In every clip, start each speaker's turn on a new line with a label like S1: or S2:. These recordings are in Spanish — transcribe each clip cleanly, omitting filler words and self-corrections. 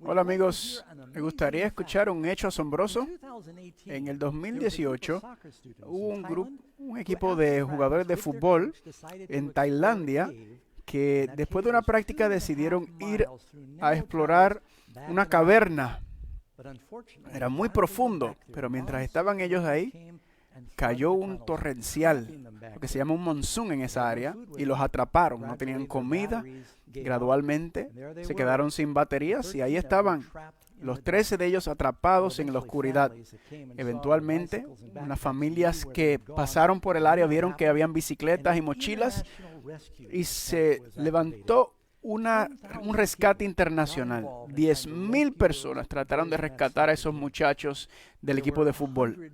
S1: Hola amigos, me gustaría escuchar un hecho asombroso. En el 2018 hubo un equipo de jugadores de fútbol en Tailandia que después de una práctica decidieron ir a explorar una caverna. Era muy profundo, pero mientras estaban ellos ahí, cayó un torrencial, lo que se llama un monzón en esa área, y los atraparon. No tenían comida. Gradualmente se quedaron sin baterías y ahí estaban los 13 de ellos atrapados en la oscuridad. Eventualmente, unas familias que pasaron por el área vieron que habían bicicletas y mochilas y se levantó un rescate internacional. 10,000 personas trataron de rescatar a esos muchachos del equipo de fútbol.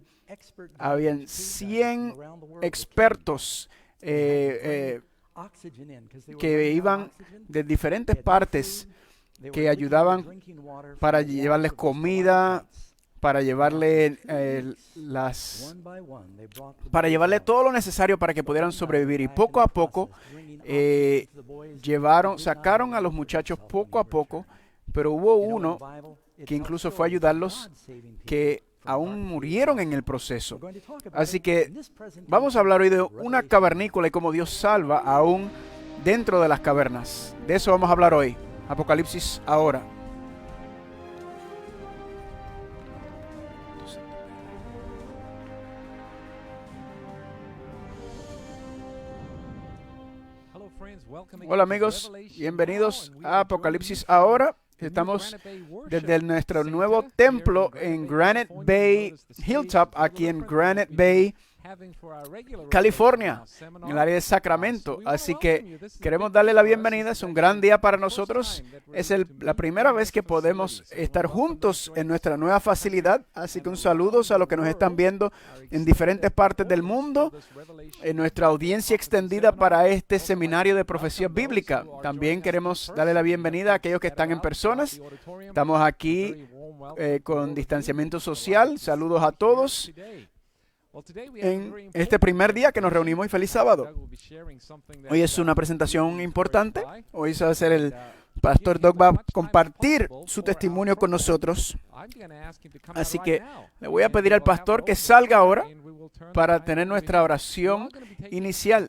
S1: Habían 100 expertos que iban de diferentes partes, que ayudaban para llevarles comida, para llevarle todo lo necesario para que pudieran sobrevivir. Y poco a poco sacaron a los muchachos poco a poco, pero hubo uno que incluso fue a ayudarlos, que aún murieron en el proceso. Así que vamos a hablar hoy de una cavernícola y cómo Dios salva aún dentro de las cavernas. De eso vamos a hablar hoy. Apocalipsis ahora. Hola amigos, bienvenidos a Apocalipsis ahora. Estamos desde nuestro nuevo templo en Granite Bay Hilltop, aquí en Granite Bay, California, en el área de Sacramento. Así que queremos darle la bienvenida. Es un gran día para nosotros. Es la primera vez que podemos estar juntos en nuestra nueva facilidad. Así que un saludo a los que nos están viendo en diferentes partes del mundo, en nuestra audiencia extendida para este seminario de profecía bíblica. También queremos darle la bienvenida a aquellos que están en personas. Estamos aquí con distanciamiento social. Saludos a todos en este primer día que nos reunimos y feliz sábado. Hoy es una presentación importante. Hoy se va a hacer el Pastor Doug va a compartir su testimonio con nosotros. Así que le voy a pedir al pastor que salga ahora para tener nuestra oración inicial.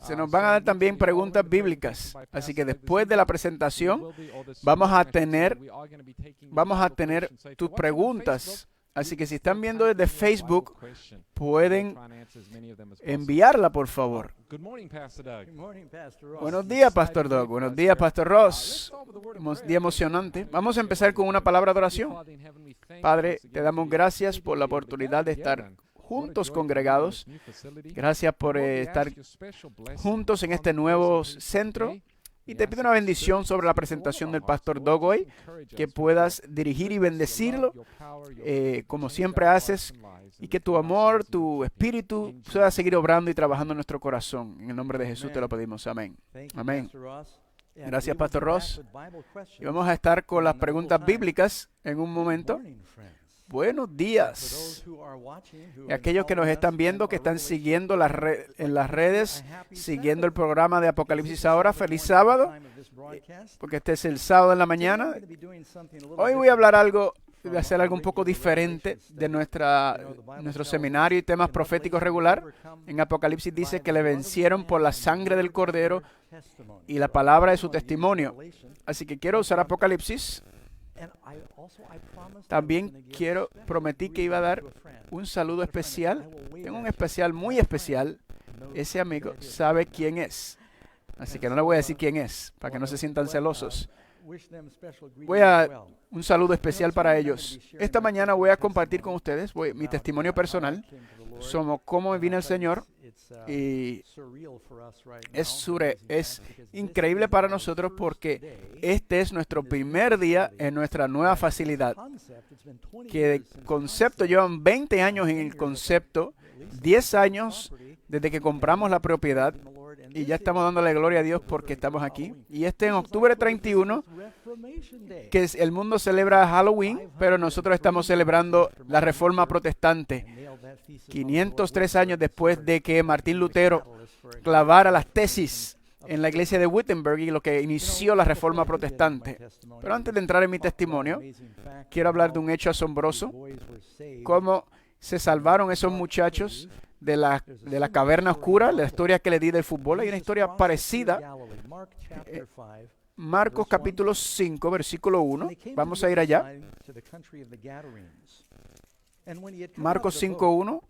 S1: Se nos van a dar también preguntas bíblicas. Así que después de la presentación vamos a tener tus preguntas. Así que si están viendo desde Facebook, pueden enviarla, por favor. Buenos días, Pastor Doug. Buenos días, Pastor Ross. Un día emocionante. Vamos a empezar con una palabra de oración. Padre, te damos gracias por la oportunidad de estar juntos congregados. Gracias por estar juntos en este nuevo centro. Y te pido una bendición sobre la presentación del Pastor Doug hoy, que puedas dirigir y bendecirlo como siempre haces, y que tu amor, tu espíritu pueda seguir obrando y trabajando en nuestro corazón. En el nombre de Jesús te lo pedimos. Amén. Amén. Gracias, Pastor Ross. Y vamos a estar con las preguntas bíblicas en un momento. Buenos días. Y aquellos que nos están viendo, que están siguiendo en las redes, siguiendo el programa de Apocalipsis ahora, feliz sábado, porque este es el sábado en la mañana. Hoy voy a hablar hacer algo un poco diferente de nuestro seminario y temas proféticos regular. En Apocalipsis dice que le vencieron por la sangre del Cordero y la palabra de su testimonio. Así que quiero usar Apocalipsis. También prometí que iba a dar un saludo especial. Tengo un especial muy especial. Ese amigo sabe quién es. Así que no le voy a decir quién es, para que no se sientan celosos. Un saludo especial para ellos. Esta mañana voy a compartir con ustedes mi testimonio personal sobre cómo vino el Señor. Y es increíble para nosotros porque este es nuestro primer día en nuestra nueva facilidad. Que de concepto llevan 20 años en el concepto, 10 años desde que compramos la propiedad. Y ya estamos dándole gloria a Dios porque estamos aquí. Y en octubre 31, que el mundo celebra Halloween, pero nosotros estamos celebrando la Reforma Protestante. 503 años después de que Martín Lutero clavara las tesis en la iglesia de Wittenberg y lo que inició la Reforma Protestante. Pero antes de entrar en mi testimonio, quiero hablar de un hecho asombroso, cómo se salvaron esos muchachos de la caverna oscura, la historia que le di del fútbol. Hay una historia parecida. Marcos capítulo 5, versículo 1. Vamos a ir allá. Marcos 5, 1.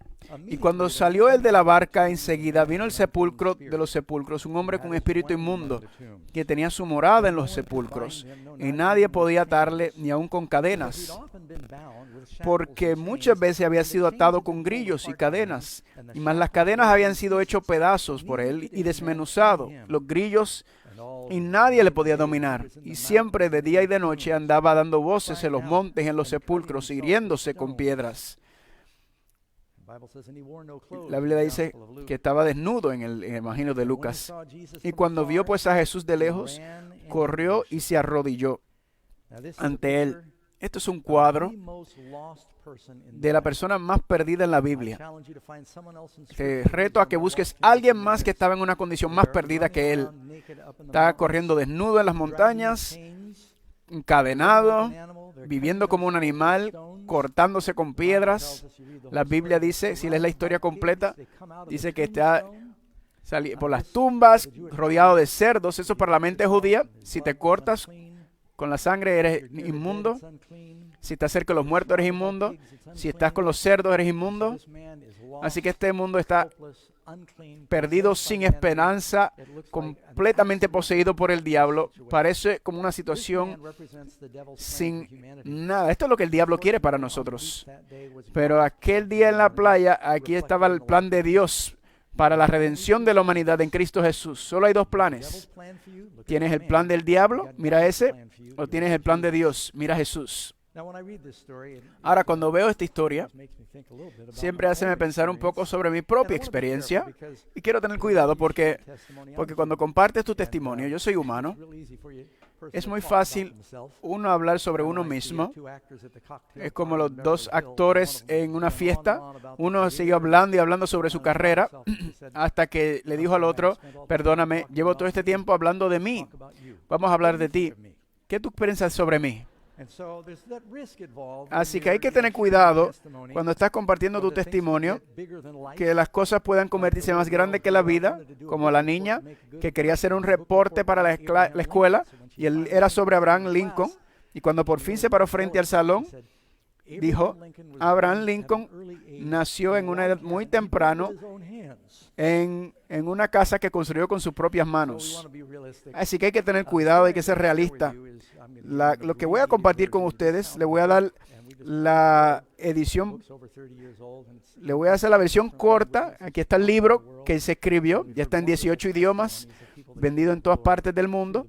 S1: Y cuando salió él de la barca, enseguida vino el sepulcro de los sepulcros, un hombre con espíritu inmundo, que tenía su morada en los sepulcros, y nadie podía atarle ni aun con cadenas, porque muchas veces había sido atado con grillos y cadenas, y más las cadenas habían sido hechos pedazos por él y desmenuzado, los grillos, y nadie le podía dominar, y siempre de día y de noche andaba dando voces en los montes, en los sepulcros, hiriéndose con piedras. La Biblia dice que estaba desnudo en el Evangelio de Lucas. Y cuando vio pues a Jesús de lejos, corrió y se arrodilló ante él. Esto es un cuadro de la persona más perdida en la Biblia. Te reto a que busques a alguien más que estaba en una condición más perdida que él. Estaba corriendo desnudo en las montañas, encadenado, viviendo como un animal, cortándose con piedras. La Biblia dice, si lees la historia completa, dice que está por las tumbas, rodeado de cerdos. Eso para la mente judía. Si te cortas con la sangre, eres inmundo. Si estás cerca de los muertos, eres inmundo. Si estás con los cerdos, eres inmundo. Así que este mundo está perdido, sin esperanza, completamente poseído por el diablo. Parece como una situación sin nada. Esto es lo que el diablo quiere para nosotros. Pero aquel día en la playa, aquí estaba el plan de Dios para la redención de la humanidad en Cristo Jesús. Solo hay dos planes. ¿Tienes el plan del diablo? Mira ese. ¿O tienes el plan de Dios? Mira Jesús. Ahora, cuando veo esta historia, siempre hace pensar un poco sobre mi propia experiencia, y quiero tener cuidado porque cuando compartes tu testimonio, yo soy humano, es muy fácil uno hablar sobre uno mismo. Es como los dos actores en una fiesta. Uno siguió hablando y hablando sobre su carrera hasta que le dijo al otro, perdóname, llevo todo este tiempo hablando de mí. Vamos a hablar de ti. ¿Qué tú piensas sobre mí? Así que hay que tener cuidado cuando estás compartiendo tu testimonio, que las cosas puedan convertirse más grandes que la vida, como la niña que quería hacer un reporte para la escuela, y él era sobre Abraham Lincoln, y cuando por fin se paró frente al salón, dijo, Abraham Lincoln nació en una edad muy temprano en una casa que construyó con sus propias manos. Así que hay que tener cuidado, hay que ser realista. Lo que voy a compartir con ustedes, le voy a dar la edición, le voy a hacer la versión corta. Aquí está el libro que se escribió, ya está en 18 idiomas, vendido en todas partes del mundo.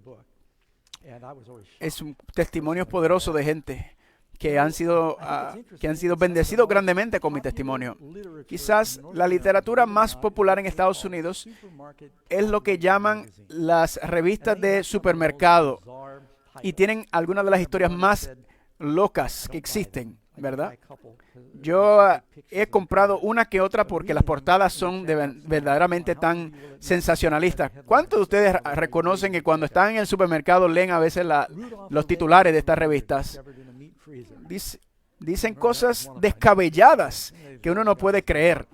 S1: Es un testimonio poderoso de gente que han sido bendecidos grandemente con mi testimonio. Quizás la literatura más popular en Estados Unidos es lo que llaman las revistas de supermercado, y tienen algunas de las historias más locas que existen, ¿verdad? Yo he comprado una que otra porque las portadas son verdaderamente tan sensacionalistas. ¿Cuántos de ustedes reconocen que cuando están en el supermercado leen a veces los titulares de estas revistas? Dicen cosas descabelladas que uno no puede creer.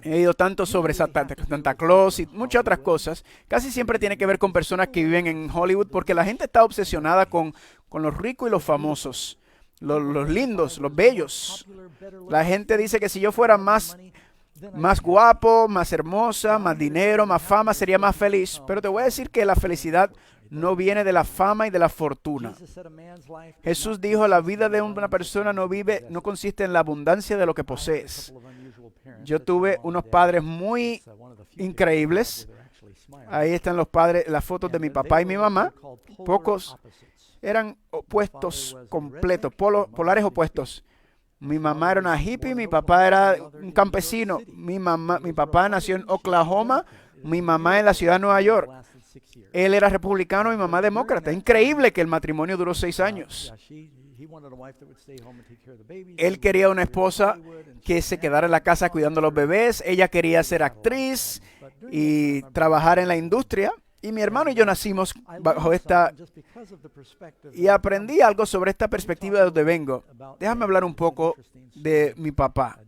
S1: He oído tanto sobre Santa Claus y muchas otras cosas. Casi siempre tiene que ver con personas que viven en Hollywood, porque la gente está obsesionada con los ricos y los famosos, los lindos, los bellos. La gente dice que si yo fuera más guapo, más hermosa, más dinero, más fama, sería más feliz. Pero te voy a decir que la felicidad no viene de la fama y de la fortuna. Jesús dijo, la vida de una persona no consiste en la abundancia de lo que posees. Yo tuve unos padres muy increíbles. Ahí están los padres, las fotos de mi papá y mi mamá. Pocos eran opuestos completos, polares opuestos. Mi mamá era una hippie, mi papá era un campesino. Mi papá nació en Oklahoma, mi mamá en la ciudad de Nueva York. Él era republicano y mi mamá demócrata. Increíble que el matrimonio duró 6 años. Él quería una esposa que se quedara en la casa cuidando a los bebés. Ella quería ser actriz y trabajar en la industria. Y mi hermano y yo nacimos bajo esta... Y aprendí algo sobre esta perspectiva de donde vengo. Déjame hablar un poco de mi papá.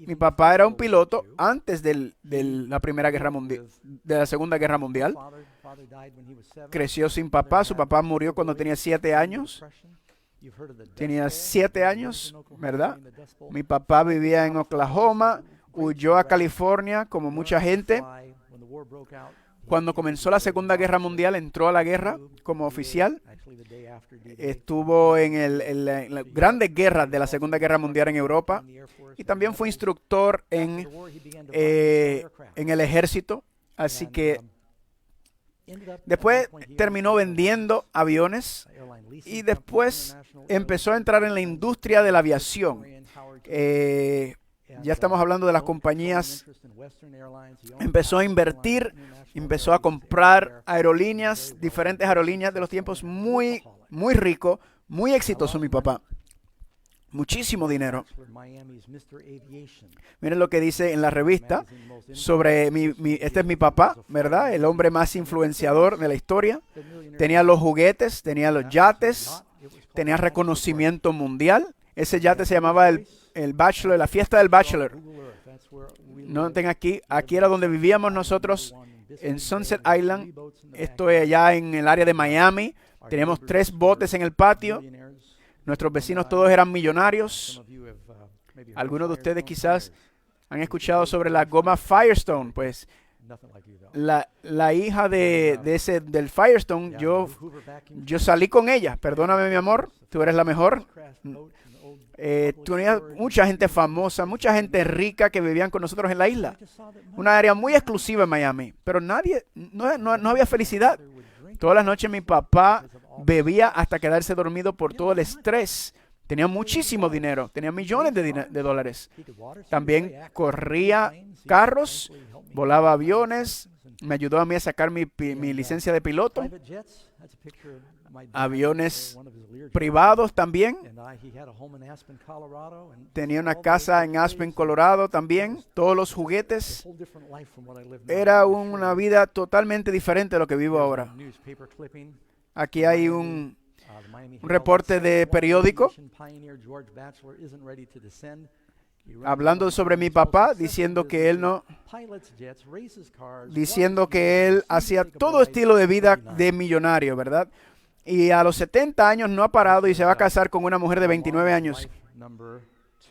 S1: Mi papá era un piloto antes de la Primera Guerra Mundial, de la Segunda Guerra Mundial. Creció sin papá. Su papá murió cuando tenía 7 años. Tenía 7 años, ¿verdad? Mi papá vivía en Oklahoma, huyó a California como mucha gente. Cuando comenzó la Segunda Guerra Mundial, entró a la guerra como oficial. Estuvo en las grandes guerras de la Segunda Guerra Mundial en Europa. Y también fue instructor en el ejército. Así que después terminó vendiendo aviones. Y después empezó a entrar en la industria de la aviación. Ya estamos hablando de las compañías. Empezó a invertir, empezó a comprar aerolíneas, diferentes aerolíneas de los tiempos, muy, muy rico, muy exitoso mi papá. Muchísimo dinero. Miren lo que dice en la revista sobre este es mi papá, ¿verdad? El hombre más influenciador de la historia. Tenía los juguetes, tenía los yates, tenía reconocimiento mundial. Ese yate se llamaba el Bachelor, la fiesta del Bachelor. Noten aquí era donde vivíamos nosotros en Sunset Island. Esto es allá en el área de Miami. Teníamos 3 botes en el patio. Nuestros vecinos todos eran millonarios. Algunos de ustedes quizás han escuchado sobre la goma Firestone. Pues la hija del Firestone, yo salí con ella. Perdóname, mi amor, tú eres la mejor. Tenía mucha gente famosa, mucha gente rica que vivían con nosotros en la isla. Una área muy exclusiva en Miami. Pero no había felicidad. Todas las noches mi papá bebía hasta quedarse dormido por todo el estrés. Tenía muchísimo dinero, tenía millones de dólares. También corría carros, volaba aviones, me ayudó a mí a sacar mi licencia de piloto. Aviones privados también. Tenía una casa en Aspen, Colorado también. Todos los juguetes. Era una vida totalmente diferente de lo que vivo ahora. Aquí hay un reporte de periódico hablando sobre mi papá, diciendo que él hacía todo estilo de vida de millonario, ¿verdad? Y a los 70 años no ha parado y se va a casar con una mujer de 29 años.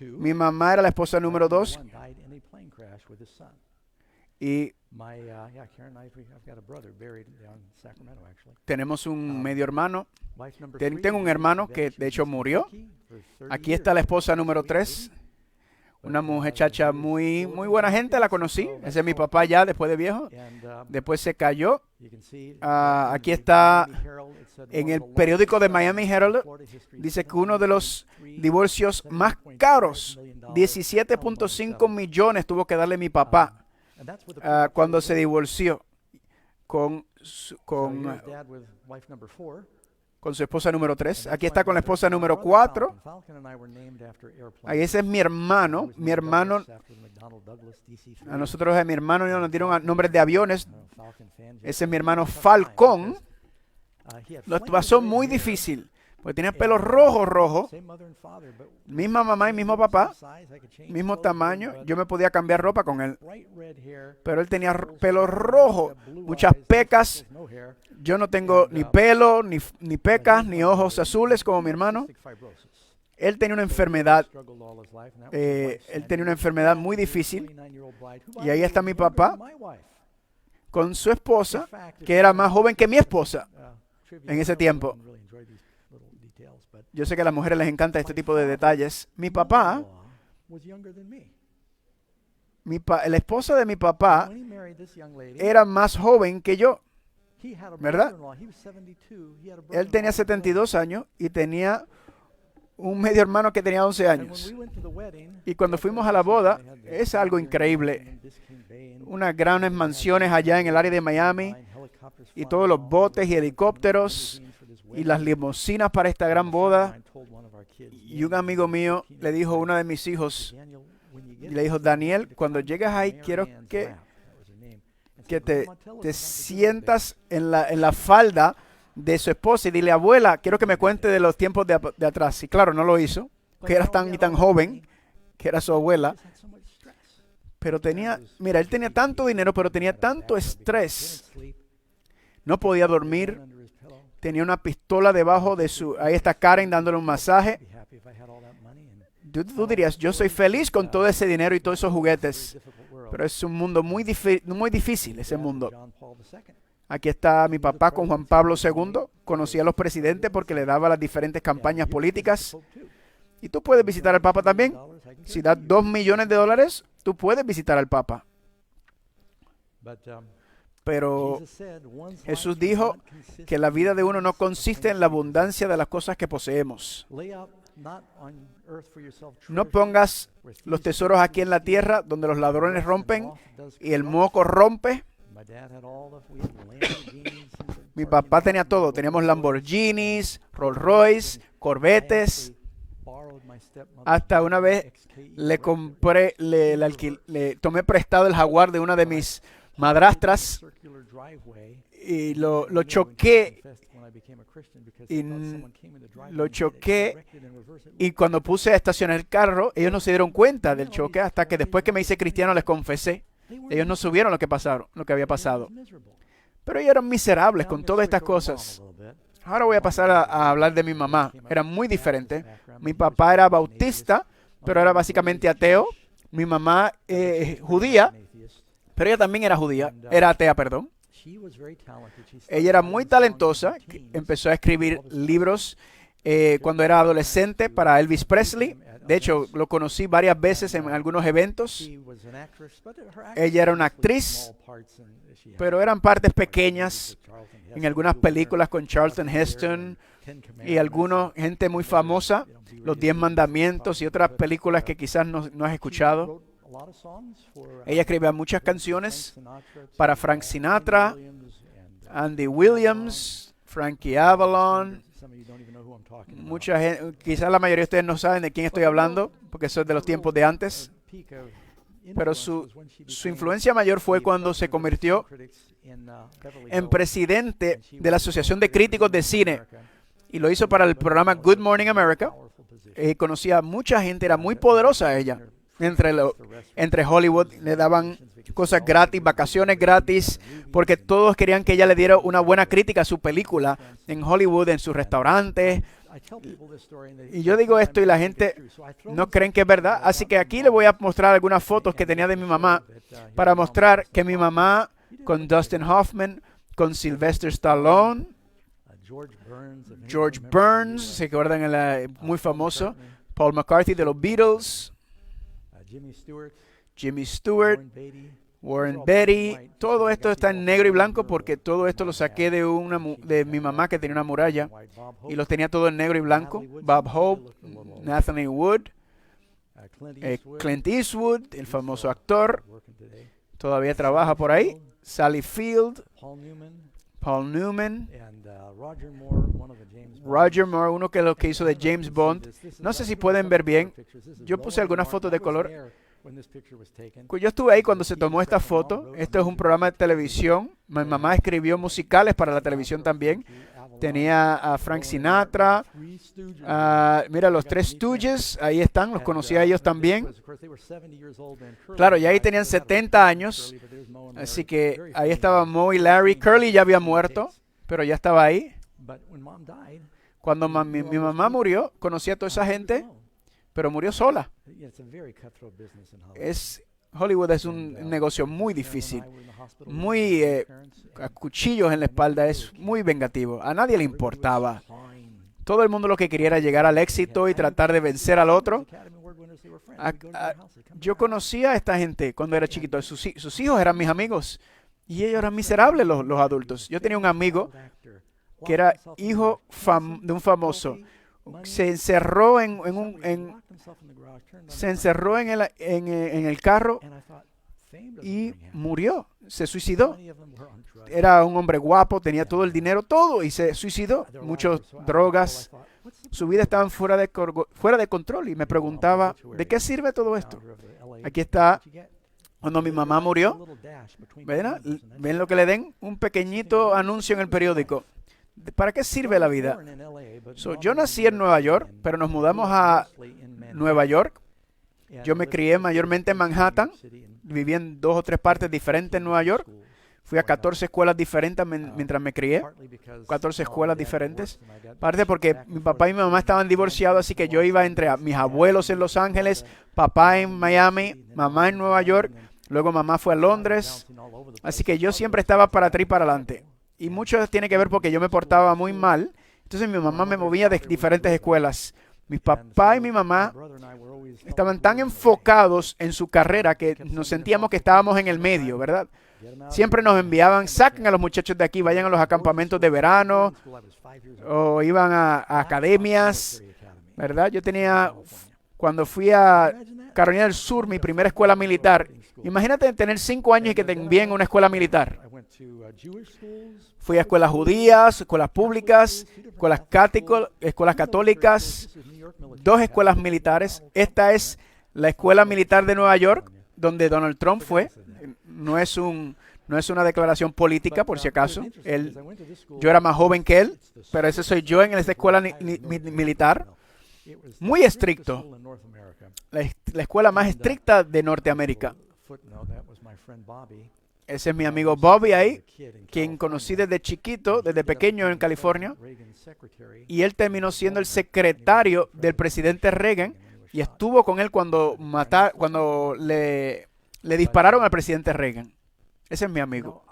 S1: Mi mamá era la esposa número 2. Y tenemos un medio hermano. Tengo un hermano que de hecho murió. Aquí está la esposa número 3. Una muchacha muy buena gente, la conocí. Ese es mi papá ya después de viejo. Después se cayó. Aquí está en el periódico de Miami Herald. Dice que uno de los divorcios más caros, 17.5 millones tuvo que darle mi papá cuando se divorció con su esposa número 3. Aquí está con la esposa número 4. Ahí ese es mi hermano. Mi hermano, a nosotros, a mi hermano nos dieron nombres de aviones. Ese es mi hermano Falcón. Lo pasó muy difícil, porque tenía pelo rojo. Misma mamá y mismo papá, mismo tamaño. Yo me podía cambiar ropa con él. Pero él tenía pelo rojo, muchas pecas. Yo no tengo ni pelo, ni pecas, ni ojos azules como mi hermano. Él tenía una enfermedad. Él tenía una enfermedad muy difícil. Y ahí está mi papá con su esposa, que era más joven que mi esposa en ese tiempo. Yo sé que a las mujeres les encanta este tipo de detalles. Mi papá, la esposa de mi papá, era más joven que yo, ¿verdad? Él tenía 72 años y tenía un medio hermano que tenía 11 años. Y cuando fuimos a la boda, es algo increíble. Unas grandes mansiones allá en el área de Miami y todos los botes y helicópteros y las limusinas para esta gran boda. Y un amigo mío le dijo a uno de mis hijos, le dijo: Daniel, cuando llegues ahí, quiero que que te sientas en la falda de su esposa y dile, abuela, quiero que me cuente de los tiempos de atrás. Y claro, no lo hizo, que era tan joven, que era su abuela. Pero mira, él tenía tanto dinero, pero tenía tanto estrés. No podía dormir. Tenía una pistola debajo de ahí está Karen dándole un masaje. Tú dirías, yo soy feliz con todo ese dinero y todos esos juguetes. Pero es un mundo muy difícil, ese mundo. Aquí está mi papá con Juan Pablo II. Conocía a los presidentes porque le daba las diferentes campañas políticas. Y tú puedes visitar al Papa también. Si das $2 millones, tú puedes visitar al Papa. Pero Jesús dijo que la vida de uno no consiste en la abundancia de las cosas que poseemos. No pongas los tesoros aquí en la tierra donde los ladrones rompen y el moco rompe. Mi papá tenía todo. Teníamos Lamborghinis, Rolls Royce, Corvettes. Hasta una vez le tomé prestado el Jaguar de una de mis madrastras y lo choqué. Y cuando puse a estacionar el carro, ellos no se dieron cuenta del choque hasta que después que me hice cristiano les confesé. Ellos no supieron lo que había pasado. Pero ellos eran miserables con todas estas cosas. Ahora voy a pasar a hablar de mi mamá. Era muy diferente. Mi papá era bautista, pero era básicamente ateo. Mi mamá judía, pero ella también era atea, perdón. Ella era muy talentosa. Empezó a escribir libros cuando era adolescente para Elvis Presley. De hecho, lo conocí varias veces en algunos eventos. Ella era una actriz, pero eran partes pequeñas en algunas películas con Charlton Heston y gente muy famosa, Los 10 Mandamientos y otras películas que quizás no has escuchado. Ella escribía muchas canciones para Frank Sinatra, Andy Williams, Frankie Avalon. Mucha gente, quizás la mayoría de ustedes no saben de quién estoy hablando, porque eso es de los tiempos de antes. Pero su influencia mayor fue cuando se convirtió en presidente de la Asociación de Críticos de Cine. Y lo hizo para el programa Good Morning America. Conocía a mucha gente, era muy poderosa ella. Entre Hollywood le daban cosas gratis, vacaciones gratis, porque todos querían que ella le diera una buena crítica a su película en Hollywood, en sus restaurantes. Y yo digo esto y la gente no creen que es verdad. Así que aquí le voy a mostrar algunas fotos que tenía de mi mamá para mostrar que mi mamá con Dustin Hoffman, con Sylvester Stallone, George Burns, se acuerdan, muy famoso, Paul McCartney de los Beatles, Jimmy Stewart, Warren Beatty. Todo esto está en negro y blanco porque todo esto lo saqué de mi mamá que tenía una muralla y los tenía todo en negro y blanco. Bob Hope, Nathaniel Wood, Clint Eastwood, el famoso actor, todavía trabaja por ahí. Sally Field, Paul Newman, Roger Moore, uno que lo que hizo de James Bond. No sé si pueden ver bien. Yo puse algunas fotos de color. Yo estuve ahí cuando se tomó esta foto. Esto es un programa de televisión. Mi mamá escribió musicales para la televisión también. Tenía a Frank Sinatra. Mira, los Tres Stooges. Ahí están. Los conocí a ellos también. Claro, y ahí tenían 70 años. Así que ahí estaba Moe y Larry. Curly ya había muerto, pero ya estaba ahí. Cuando mi mamá murió, conocí a toda esa gente, pero murió sola. Hollywood es un negocio muy difícil, muy a cuchillos en la espalda, es muy vengativo. A nadie le importaba. Todo el mundo lo que quería era llegar al éxito y tratar de vencer al otro. Yo conocía a esta gente cuando era chiquito. Sus hijos eran mis amigos y ellos eran miserables, los adultos. Yo tenía un amigo que era hijo de un famoso. Se encerró en el carro y murió. Se suicidó. Era un hombre guapo, tenía todo el dinero, todo, y se suicidó. Muchas drogas. Su vida estaba fuera de control y me preguntaba, ¿de qué sirve todo esto? Aquí está Cuando mi mamá murió, ¿ven lo que le den? Un pequeñito anuncio en el periódico. ¿Para qué sirve la vida? Yo nací en Nueva York, pero nos mudamos a Nueva York. Yo me crié mayormente en Manhattan. Viví en 2 o 3 partes diferentes en Nueva York. Fui a 14 escuelas diferentes mientras me crié. 14 escuelas diferentes. Parte porque mi papá y mi mamá estaban divorciados, así que yo iba entre mis abuelos en Los Ángeles, papá en Miami, mamá en Nueva York. Luego mamá fue a Londres. Así que yo siempre estaba para atrás y para adelante. Y mucho tiene que ver porque yo me portaba muy mal. Entonces mi mamá me movía de diferentes escuelas. Mi papá y mi mamá estaban tan enfocados en su carrera que nos sentíamos que estábamos en el medio, ¿verdad? Siempre nos enviaban, saquen a los muchachos de aquí, vayan a los acampamentos de verano, o iban a academias, ¿verdad? Cuando fui a Carolina del Sur, mi primera escuela militar, imagínate tener 5 años y que te envíen a una escuela militar. Fui a escuelas judías, escuelas públicas, escuelas católicas, 2 escuelas militares. Esta es la escuela militar de Nueva York, donde Donald Trump fue. No es una declaración política, por si acaso. Yo era más joven que él, pero ese soy yo en esta escuela militar. Muy estricto. La escuela más estricta de Norteamérica. Ese es mi amigo Bobby ahí, quien conocí desde chiquito, desde pequeño en California. Y él terminó siendo el secretario del presidente Reagan y estuvo con él cuando le dispararon al presidente Reagan. Ese es mi amigo.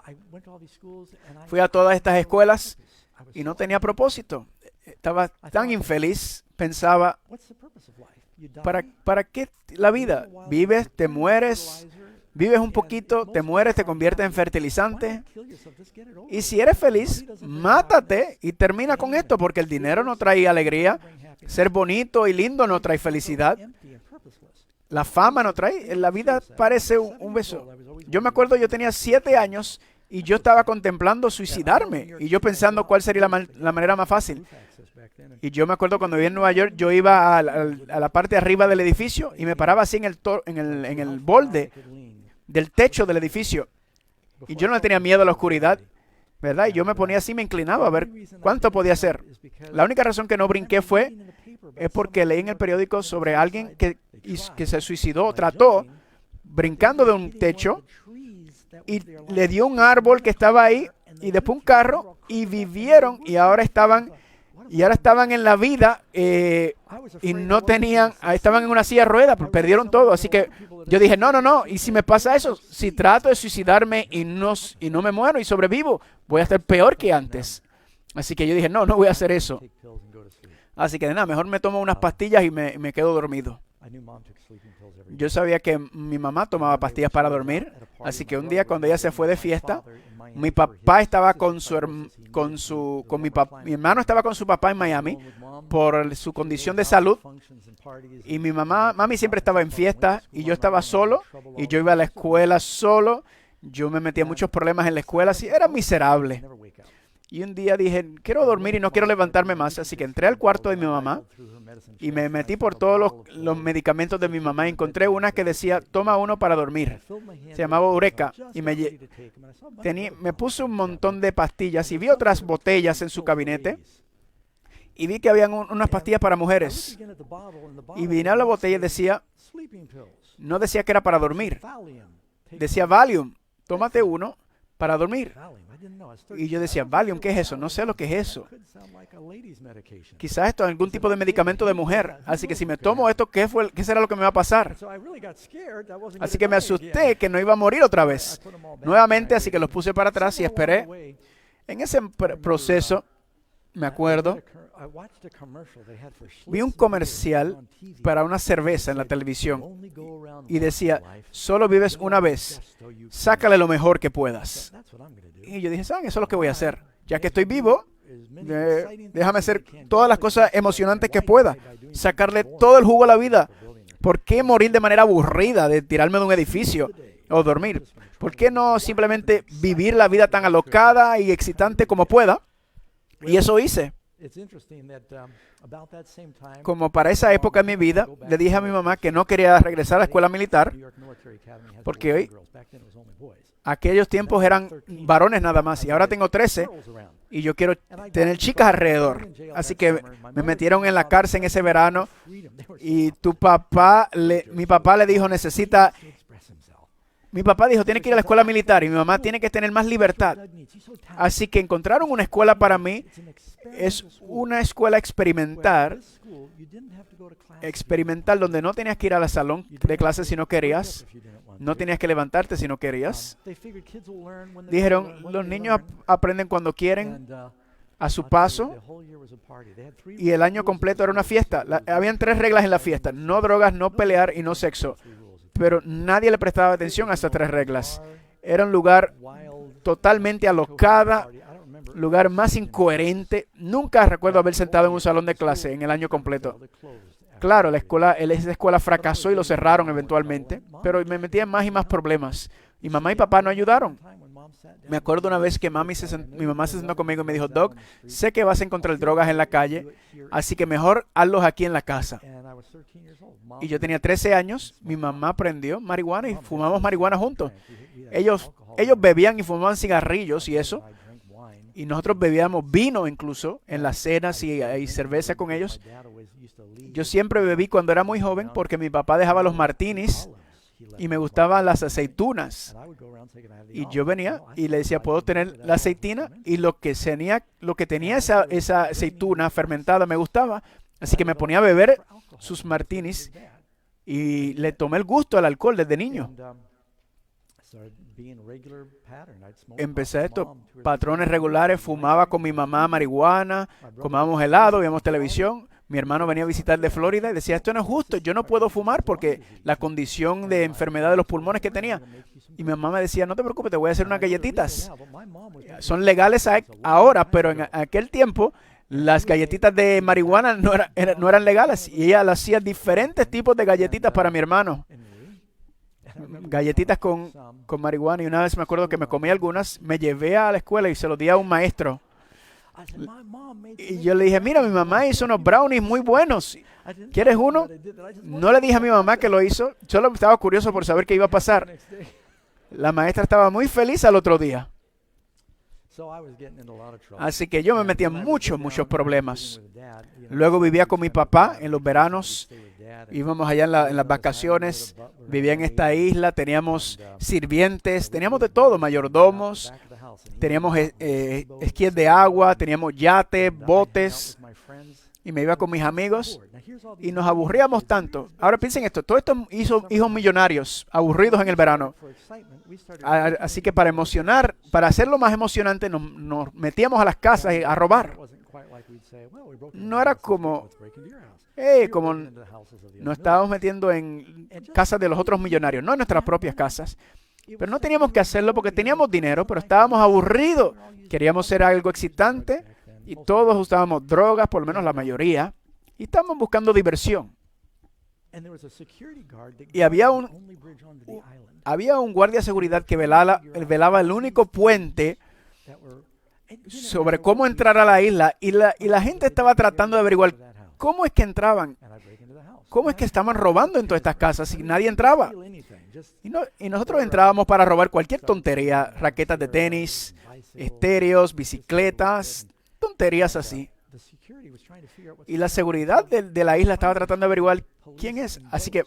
S1: Fui a todas estas escuelas y no tenía propósito. Estaba tan infeliz. Pensaba, ¿para qué la vida? Vives, te mueres, vives un poquito, te mueres, te conviertes en fertilizante. Y si eres feliz, mátate y termina con esto, porque el dinero no trae alegría. Ser bonito y lindo no trae felicidad. La fama no trae. La vida parece un beso. Yo me acuerdo, yo tenía 7 años y yo estaba contemplando suicidarme. Y yo pensando cuál sería la manera más fácil. Y yo me acuerdo cuando vivía en Nueva York, yo iba a la parte de arriba del edificio y me paraba así en el borde del techo del edificio. Y yo no le tenía miedo a la oscuridad, ¿verdad? Y yo me ponía así, me inclinaba a ver cuánto podía hacer. La única razón que no brinqué es porque leí en el periódico sobre alguien que se suicidó, trató, brincando de un techo, y le dio un árbol que estaba ahí, y después un carro, y vivieron, y ahora estaban en la vida, y no tenían, estaban en una silla de ruedas, perdieron todo. Así que yo dije, no, y si me pasa eso, si trato de suicidarme y no me muero y sobrevivo, voy a estar peor que antes. Así que yo dije, no voy a hacer eso. Así que nada, mejor me tomo unas pastillas y me quedo dormido. Yo sabía que mi mamá tomaba pastillas para dormir, así que un día cuando ella se fue de fiesta, mi papá estaba mi hermano estaba con su papá en Miami por su condición de salud, y mami siempre estaba en fiesta y yo estaba solo, y yo iba a la escuela solo. Yo me metía en muchos problemas en la escuela, así era miserable. Y un día dije, quiero dormir y no quiero levantarme más, así que entré al cuarto de mi mamá y me metí por todos los medicamentos de mi mamá y encontré una que decía, toma uno para dormir. Se llamaba Eureka. Y me puse un montón de pastillas y vi otras botellas en su gabinete y vi que habían unas pastillas para mujeres. Y vine a la botella y decía, no decía que era para dormir, decía Valium, tómate uno para dormir. Y yo decía, Valium, ¿qué es eso? No sé lo que es eso. Quizás esto es algún tipo de medicamento de mujer. Así que si me tomo esto, ¿qué será lo que me va a pasar? Así que me asusté que no iba a morir otra vez. Nuevamente, así que los puse para atrás y esperé. En ese proceso, me acuerdo, vi un comercial para una cerveza en la televisión y decía, solo vives una vez, sácale lo mejor que puedas. Y yo dije, ¿saben? Eso es lo que voy a hacer. Ya que estoy vivo, déjame hacer todas las cosas emocionantes que pueda, sacarle todo el jugo a la vida. ¿Por qué morir de manera aburrida, de tirarme de un edificio o dormir? ¿Por qué no simplemente vivir la vida tan alocada y excitante como pueda? Y eso hice. Como para esa época en mi vida, le dije a mi mamá que no quería regresar a la escuela militar, porque hoy, aquellos tiempos eran varones nada más, y ahora tengo 13, y yo quiero tener chicas alrededor. Así que me metieron en la cárcel en ese verano, y mi papá le dijo, mi papá dijo, tiene que ir a la escuela militar, y mi mamá tiene que tener más libertad. Así que encontraron una escuela para mí. Es una escuela experimental donde no tenías que ir a la salón de clases si no querías. No tenías que levantarte si no querías. Dijeron, los niños aprenden cuando quieren, a su paso, y el año completo era una fiesta. Habían 3 reglas en la fiesta: no drogas, no pelear y no sexo. Pero nadie le prestaba atención a esas 3 reglas. Era un lugar totalmente alocada, lugar más incoherente. Nunca recuerdo haber sentado en un salón de clase en el año completo. Claro, esa escuela fracasó y lo cerraron eventualmente, pero me metía en más y más problemas. Y mamá y papá no ayudaron. Me acuerdo una vez que mi mamá se sentó conmigo y me dijo, Doc, sé que vas a encontrar drogas en la calle, así que mejor hazlos aquí en la casa. Y yo tenía 13 años, mi mamá prendió marihuana y fumamos marihuana juntos. Ellos bebían y fumaban cigarrillos y eso. Y nosotros bebíamos vino incluso en las cenas y cerveza con ellos. Yo siempre bebí cuando era muy joven porque mi papá dejaba los martinis y me gustaban las aceitunas. Y yo venía y le decía, ¿puedo tener la aceitina? Y lo que tenía esa aceituna fermentada me gustaba. Así que me ponía a beber sus martinis y le tomé el gusto al alcohol desde niño. Empecé estos patrones regulares, fumaba con mi mamá marihuana, comábamos helado, veíamos televisión. Mi hermano venía a visitar de Florida y decía, esto no es justo, yo no puedo fumar porque la condición de enfermedad de los pulmones que tenía. Y mi mamá me decía, no te preocupes, te voy a hacer unas galletitas. Son legales ahora, pero en aquel tiempo las galletitas de marihuana no eran legales. Y ella hacía diferentes tipos de galletitas para mi hermano. Galletitas con marihuana. Y una vez me acuerdo que me comí algunas, me llevé a la escuela y se los di a un maestro. Y yo le dije, mira, mi mamá hizo unos brownies muy buenos. ¿Quieres uno? No le dije a mi mamá que lo hizo. Solo estaba curioso por saber qué iba a pasar. La maestra estaba muy feliz al otro día. Así que yo me metía en muchos problemas. Luego vivía con mi papá en los veranos. Íbamos allá en las vacaciones. Vivía en esta isla. Teníamos sirvientes. Teníamos de todo, mayordomos. Teníamos esquíes de agua. Teníamos yates, botes. Y me iba con mis amigos. Y nos aburríamos tanto. Ahora piensen esto. Todo esto hizo hijos millonarios, aburridos en el verano. Así que para hacerlo más emocionante, nos metíamos a las casas a robar. No era como nos estábamos metiendo en casas de los otros millonarios, no en nuestras propias casas. Pero no teníamos que hacerlo porque teníamos dinero, pero estábamos aburridos. Queríamos ser algo excitante y todos usábamos drogas, por lo menos la mayoría, y estábamos buscando diversión. Y había un guardia de seguridad que velaba el único puente sobre cómo entrar a la isla, y la gente estaba tratando de averiguar cómo es que entraban, cómo es que estaban robando en todas estas casas y nadie entraba. Y nosotros entrábamos para robar cualquier tontería, raquetas de tenis, estéreos, bicicletas, tonterías así. Y la seguridad de la isla estaba tratando de averiguar quién es. Así que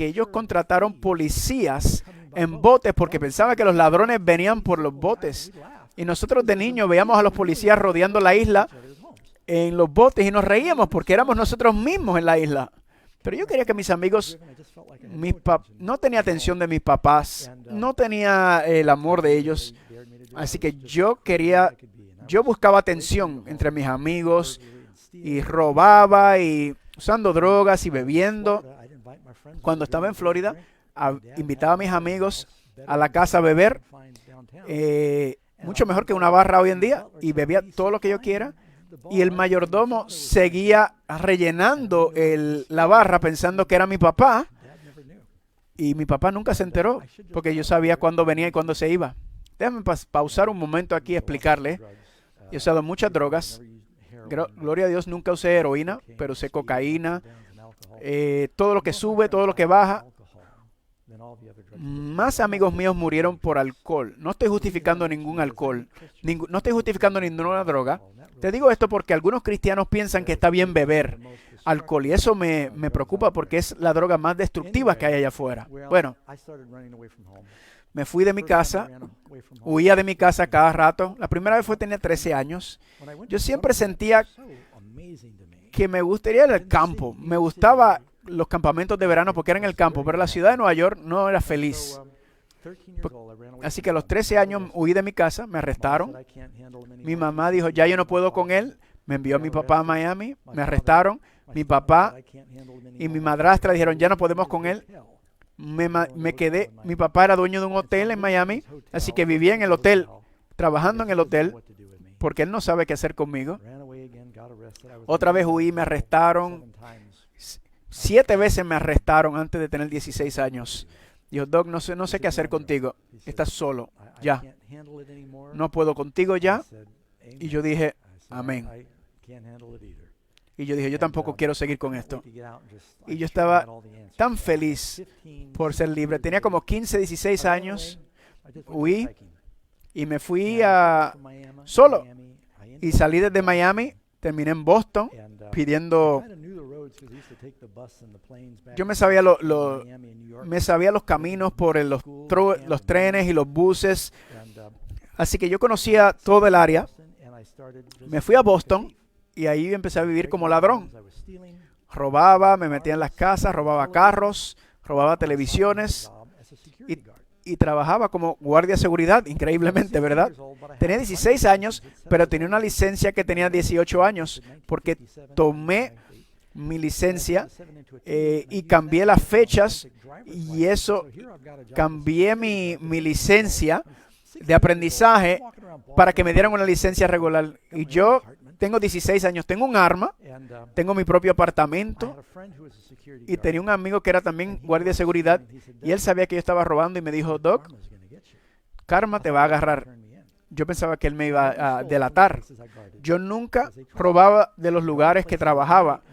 S1: ellos contrataron policías en botes porque pensaban que los ladrones venían por los botes. Y nosotros de niños veíamos a los policías rodeando la isla en los botes y nos reíamos porque éramos nosotros mismos en la isla. Pero yo quería que mis amigos, no tenía atención de mis papás, no tenía el amor de ellos. Así que yo buscaba atención entre mis amigos y robaba y usando drogas y bebiendo. Cuando estaba en Florida, invitaba a mis amigos a la casa a beber, mucho mejor que una barra hoy en día, y bebía todo lo que yo quiera. Y el mayordomo seguía rellenando la barra pensando que era mi papá. Y mi papá nunca se enteró porque yo sabía cuándo venía y cuándo se iba. Déjame pausar un momento aquí y explicarle. He usado muchas drogas. Gloria a Dios, nunca usé heroína, pero usé cocaína. Todo lo que sube, todo lo que baja. Más amigos míos murieron por alcohol. No estoy justificando ningún alcohol. No estoy justificando ninguna droga. Te digo esto porque algunos cristianos piensan que está bien beber alcohol y eso me preocupa porque es la droga más destructiva que hay allá afuera. Bueno, me fui de mi casa, huía de mi casa cada rato. La primera vez tenía 13 años. Yo siempre sentía que me gustaría ir al campo. Me gustaba los campamentos de verano porque eran en el campo, pero la ciudad de Nueva York no era feliz. Así que a los 13 años huí de mi casa, me arrestaron. Mi mamá dijo, ya yo no puedo con él. Me envió a mi papá a Miami, me arrestaron. Mi papá y mi madrastra dijeron, ya no podemos con él. Me quedé, mi papá era dueño de un hotel en Miami, así que vivía en el hotel, trabajando en el hotel, porque él no sabe qué hacer conmigo. Otra vez huí, me arrestaron. 7 veces me arrestaron antes de tener 16 años. Dijo, Doc, no sé qué hacer contigo. Estás solo, ya. No puedo contigo ya. Y yo dije, amén. Y yo dije, yo tampoco quiero seguir con esto. Y yo estaba tan feliz por ser libre. Tenía como 15, 16 años. Huí y me fui solo. Y salí desde Miami, terminé en Boston pidiendo... Yo me sabía los caminos por los trenes y los buses. Así que yo conocía todo el área. Me fui a Boston y ahí empecé a vivir como ladrón. Robaba, me metía en las casas, robaba carros, robaba televisiones y trabajaba como guardia de seguridad, increíblemente, ¿verdad? Tenía 16 años, pero tenía una licencia que tenía 18 años, porque tomé mi licencia y cambié las fechas y eso, cambié mi licencia de aprendizaje para que me dieran una licencia regular. Y yo tengo 16 años, tengo un arma, tengo mi propio apartamento y tenía un amigo que era también guardia de seguridad y él sabía que yo estaba robando y me dijo, Doc, karma te va a agarrar. Yo pensaba que él me iba a delatar. Yo nunca robaba de los lugares que trabajaba.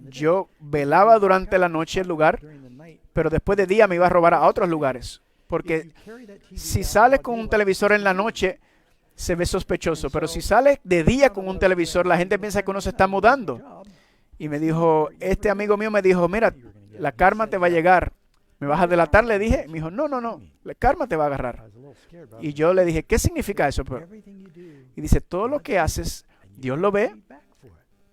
S1: Yo velaba durante la noche el lugar, pero después de día me iba a robar a otros lugares. Porque si sales con un televisor en la noche, se ve sospechoso. Pero si sales de día con un televisor, la gente piensa que uno se está mudando. Y me dijo, este amigo mío me dijo, mira, la karma te va a llegar. ¿Me vas a delatar? Le dije. Me dijo, no, la karma te va a agarrar. Y yo le dije, ¿qué significa eso? Y dice, todo lo que haces, Dios lo ve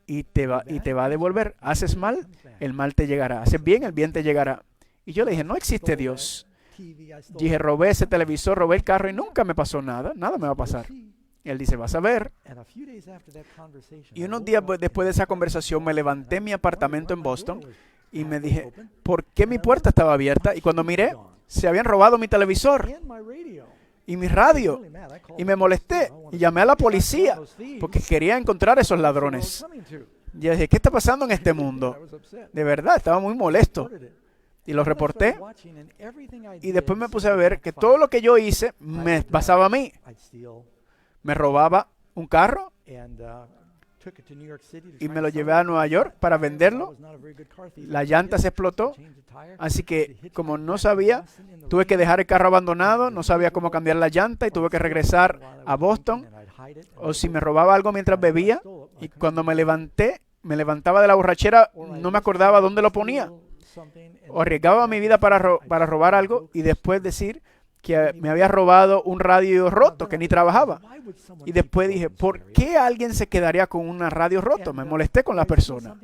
S1: y te va a devolver. Haces mal, el mal te llegará. Haces bien, el bien te llegará. Y yo le dije, no existe Dios. Dije, robé ese televisor, robé el carro y nunca me pasó nada. Nada me va a pasar. Y él dice, vas a ver. Y unos días después de esa conversación me levanté en mi apartamento en Boston y me dije, ¿por qué mi puerta estaba abierta? Y cuando miré, se habían robado mi televisor y mi radio. Y me molesté y llamé a la policía porque quería encontrar a esos ladrones. Y yo dije, ¿qué está pasando en este mundo? De verdad, estaba muy molesto. Y lo reporté. Y después me puse a ver que todo lo que yo hice me pasaba a mí. Me robaba un carro y me lo llevé a Nueva York para venderlo. La llanta se explotó. Así que como no sabía, tuve que dejar el carro abandonado. No sabía cómo cambiar la llanta y tuve que regresar a Boston. O si me robaba algo mientras bebía. Y cuando me levantaba de la borrachera, no me acordaba dónde lo ponía. O arriesgaba mi vida para robar algo y después decir que me había robado un radio roto que ni trabajaba. Y después dije, ¿por qué alguien se quedaría con una radio roto? Me molesté con la persona.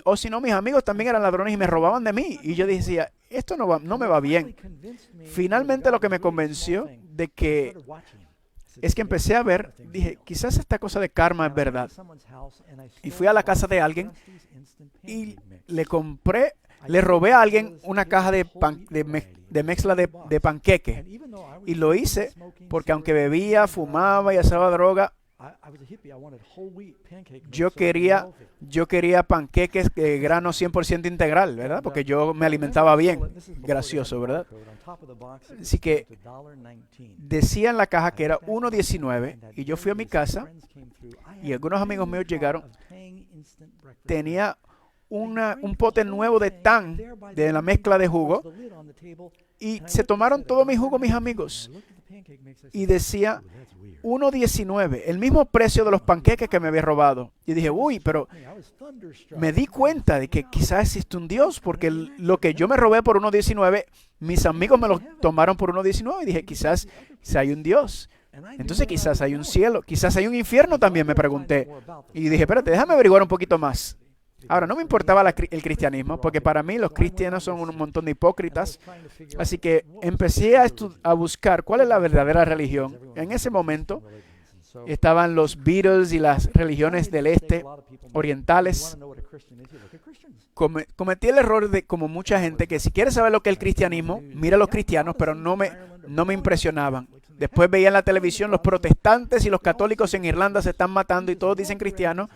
S1: O si no, mis amigos también eran ladrones y me robaban de mí. Y yo decía, esto no me va bien. Finalmente lo que me convenció de que es que empecé a ver, dije, quizás esta cosa de karma es verdad. Y fui a la casa de alguien y le robé a alguien una caja de mezcla de panqueque. Y lo hice porque aunque bebía, fumaba y hacía droga, Yo quería panqueques de grano 100% integral, ¿verdad? Porque yo me alimentaba bien. Gracioso, ¿verdad? Así que decía en la caja que era 1.19 y yo fui a mi casa y algunos amigos míos llegaron. Tenía un pote nuevo de Tang, de la mezcla de jugo, y se tomaron todo mi jugo mis amigos. Y decía 1.19, el mismo precio de los panqueques que me había robado. Y dije, uy, pero me di cuenta de que quizás existe un Dios, porque lo que yo me robé por 1.19, mis amigos me lo tomaron por 1.19 y dije, quizás hay un Dios. Entonces quizás hay un cielo, quizás hay un infierno también, me pregunté. Y dije, espérate, déjame averiguar un poquito más. Ahora, no me importaba el cristianismo, porque para mí los cristianos son un montón de hipócritas. Así que empecé a buscar cuál es la verdadera religión. En ese momento estaban los Beatles y las religiones del este, orientales. Cometí el error de, como mucha gente, que si quieres saber lo que es el cristianismo, mira a los cristianos, pero no me impresionaban. Después veía en la televisión los protestantes y los católicos en Irlanda se están matando y todos dicen cristianos.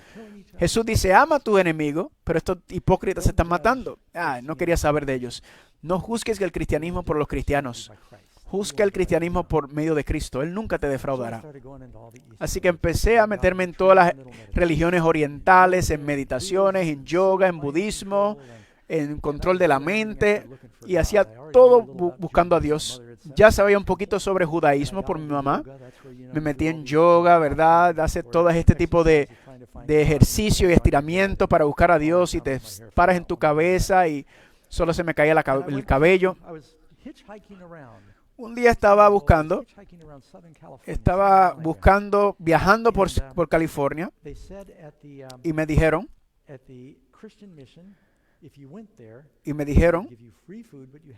S1: Jesús dice, ama a tu enemigo, pero estos hipócritas se están matando. No quería saber de ellos. No juzgues el cristianismo por los cristianos. Juzga el cristianismo por medio de Cristo. Él nunca te defraudará. Así que empecé a meterme en todas las religiones orientales, en meditaciones, en yoga, en budismo, en control de la mente, y hacía todo buscando a Dios. Ya sabía un poquito sobre judaísmo por mi mamá. Me metí en yoga, ¿verdad? Hace todo este tipo de ejercicio y estiramiento para buscar a Dios, y te paras en tu cabeza y solo se me caía el cabello. Un día estaba viajando por California, y me dijeron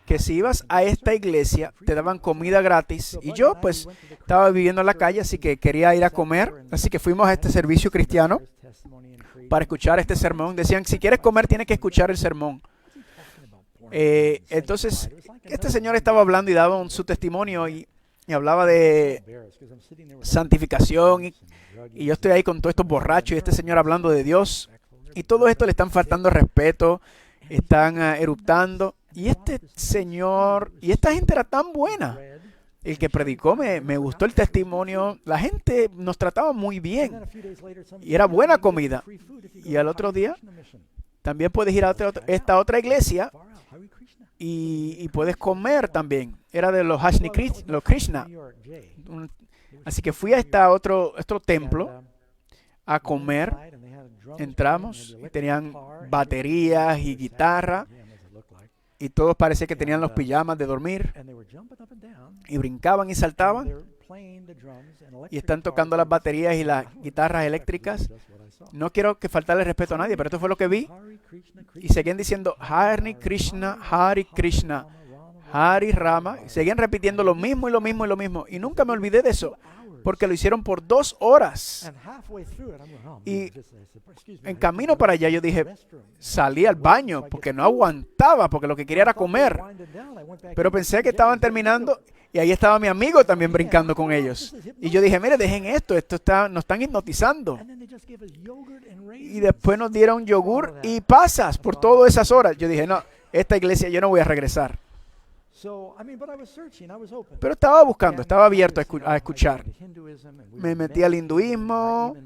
S1: que si ibas a esta iglesia te daban comida gratis, y yo pues estaba viviendo en la calle, así que quería ir a comer, así que fuimos a este servicio cristiano para escuchar este sermón. Decían, si quieres comer tienes que escuchar el sermón. Entonces este señor estaba hablando y daba su testimonio, y hablaba de santificación, y yo estoy ahí con todos estos borrachos y este señor hablando de Dios. Y todo esto le están faltando respeto, están eruptando. Y este señor, y esta gente era tan buena. El que predicó, me gustó el testimonio. La gente nos trataba muy bien. Y era buena comida. Y al otro día, también puedes ir a esta otra iglesia y puedes comer también. Era de los Krishna. Así que fui a otro templo a comer. Entramos y tenían baterías y guitarra, y todos parecía que tenían los pijamas de dormir, y brincaban y saltaban, y están tocando las baterías y las guitarras eléctricas. No quiero que faltarle respeto a nadie, pero esto fue lo que vi, y seguían diciendo Hare Krishna, Hari Rama, y seguían repitiendo lo mismo y lo mismo y lo mismo, y nunca me olvidé de eso, porque lo hicieron por 2 horas. Y en camino para allá yo dije, salí al baño porque no aguantaba, porque lo que quería era comer. Pero pensé que estaban terminando y ahí estaba mi amigo también brincando con ellos. Y yo dije, mire, dejen esto nos están hipnotizando. Y después nos dieron yogur y pasas por todas esas horas. Yo dije, no, esta iglesia yo no voy a regresar. Pero estaba buscando, estaba abierto a escuchar. Me metí al hinduismo,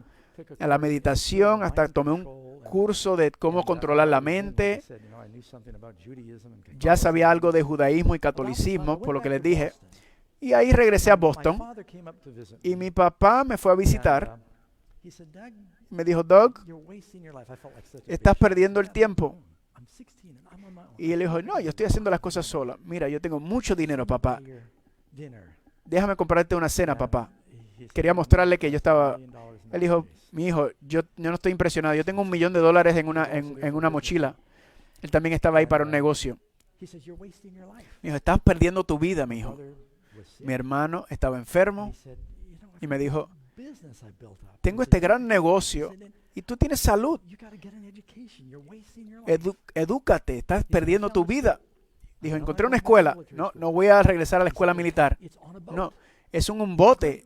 S1: a la meditación, hasta tomé un curso de cómo controlar la mente. Ya sabía algo de judaísmo y catolicismo, por lo que les dije. Y ahí regresé a Boston. Y mi papá me fue a visitar. Me dijo, Doug, estás perdiendo el tiempo. Y él dijo, no, yo estoy haciendo las cosas sola. Mira, yo tengo mucho dinero, papá. Déjame comprarte una cena, papá. Quería mostrarle que yo estaba... Él dijo, mi hijo, yo no estoy impresionado. Yo tengo $1 millón en una mochila. Él también estaba ahí para un negocio. Me dijo, estás perdiendo tu vida, mi hijo. Mi hermano estaba enfermo y me dijo, tengo este gran negocio y tú tienes salud. Edúcate, estás perdiendo tu vida. Dijo, encontré una escuela. No voy a regresar a la escuela militar. No, es un bote.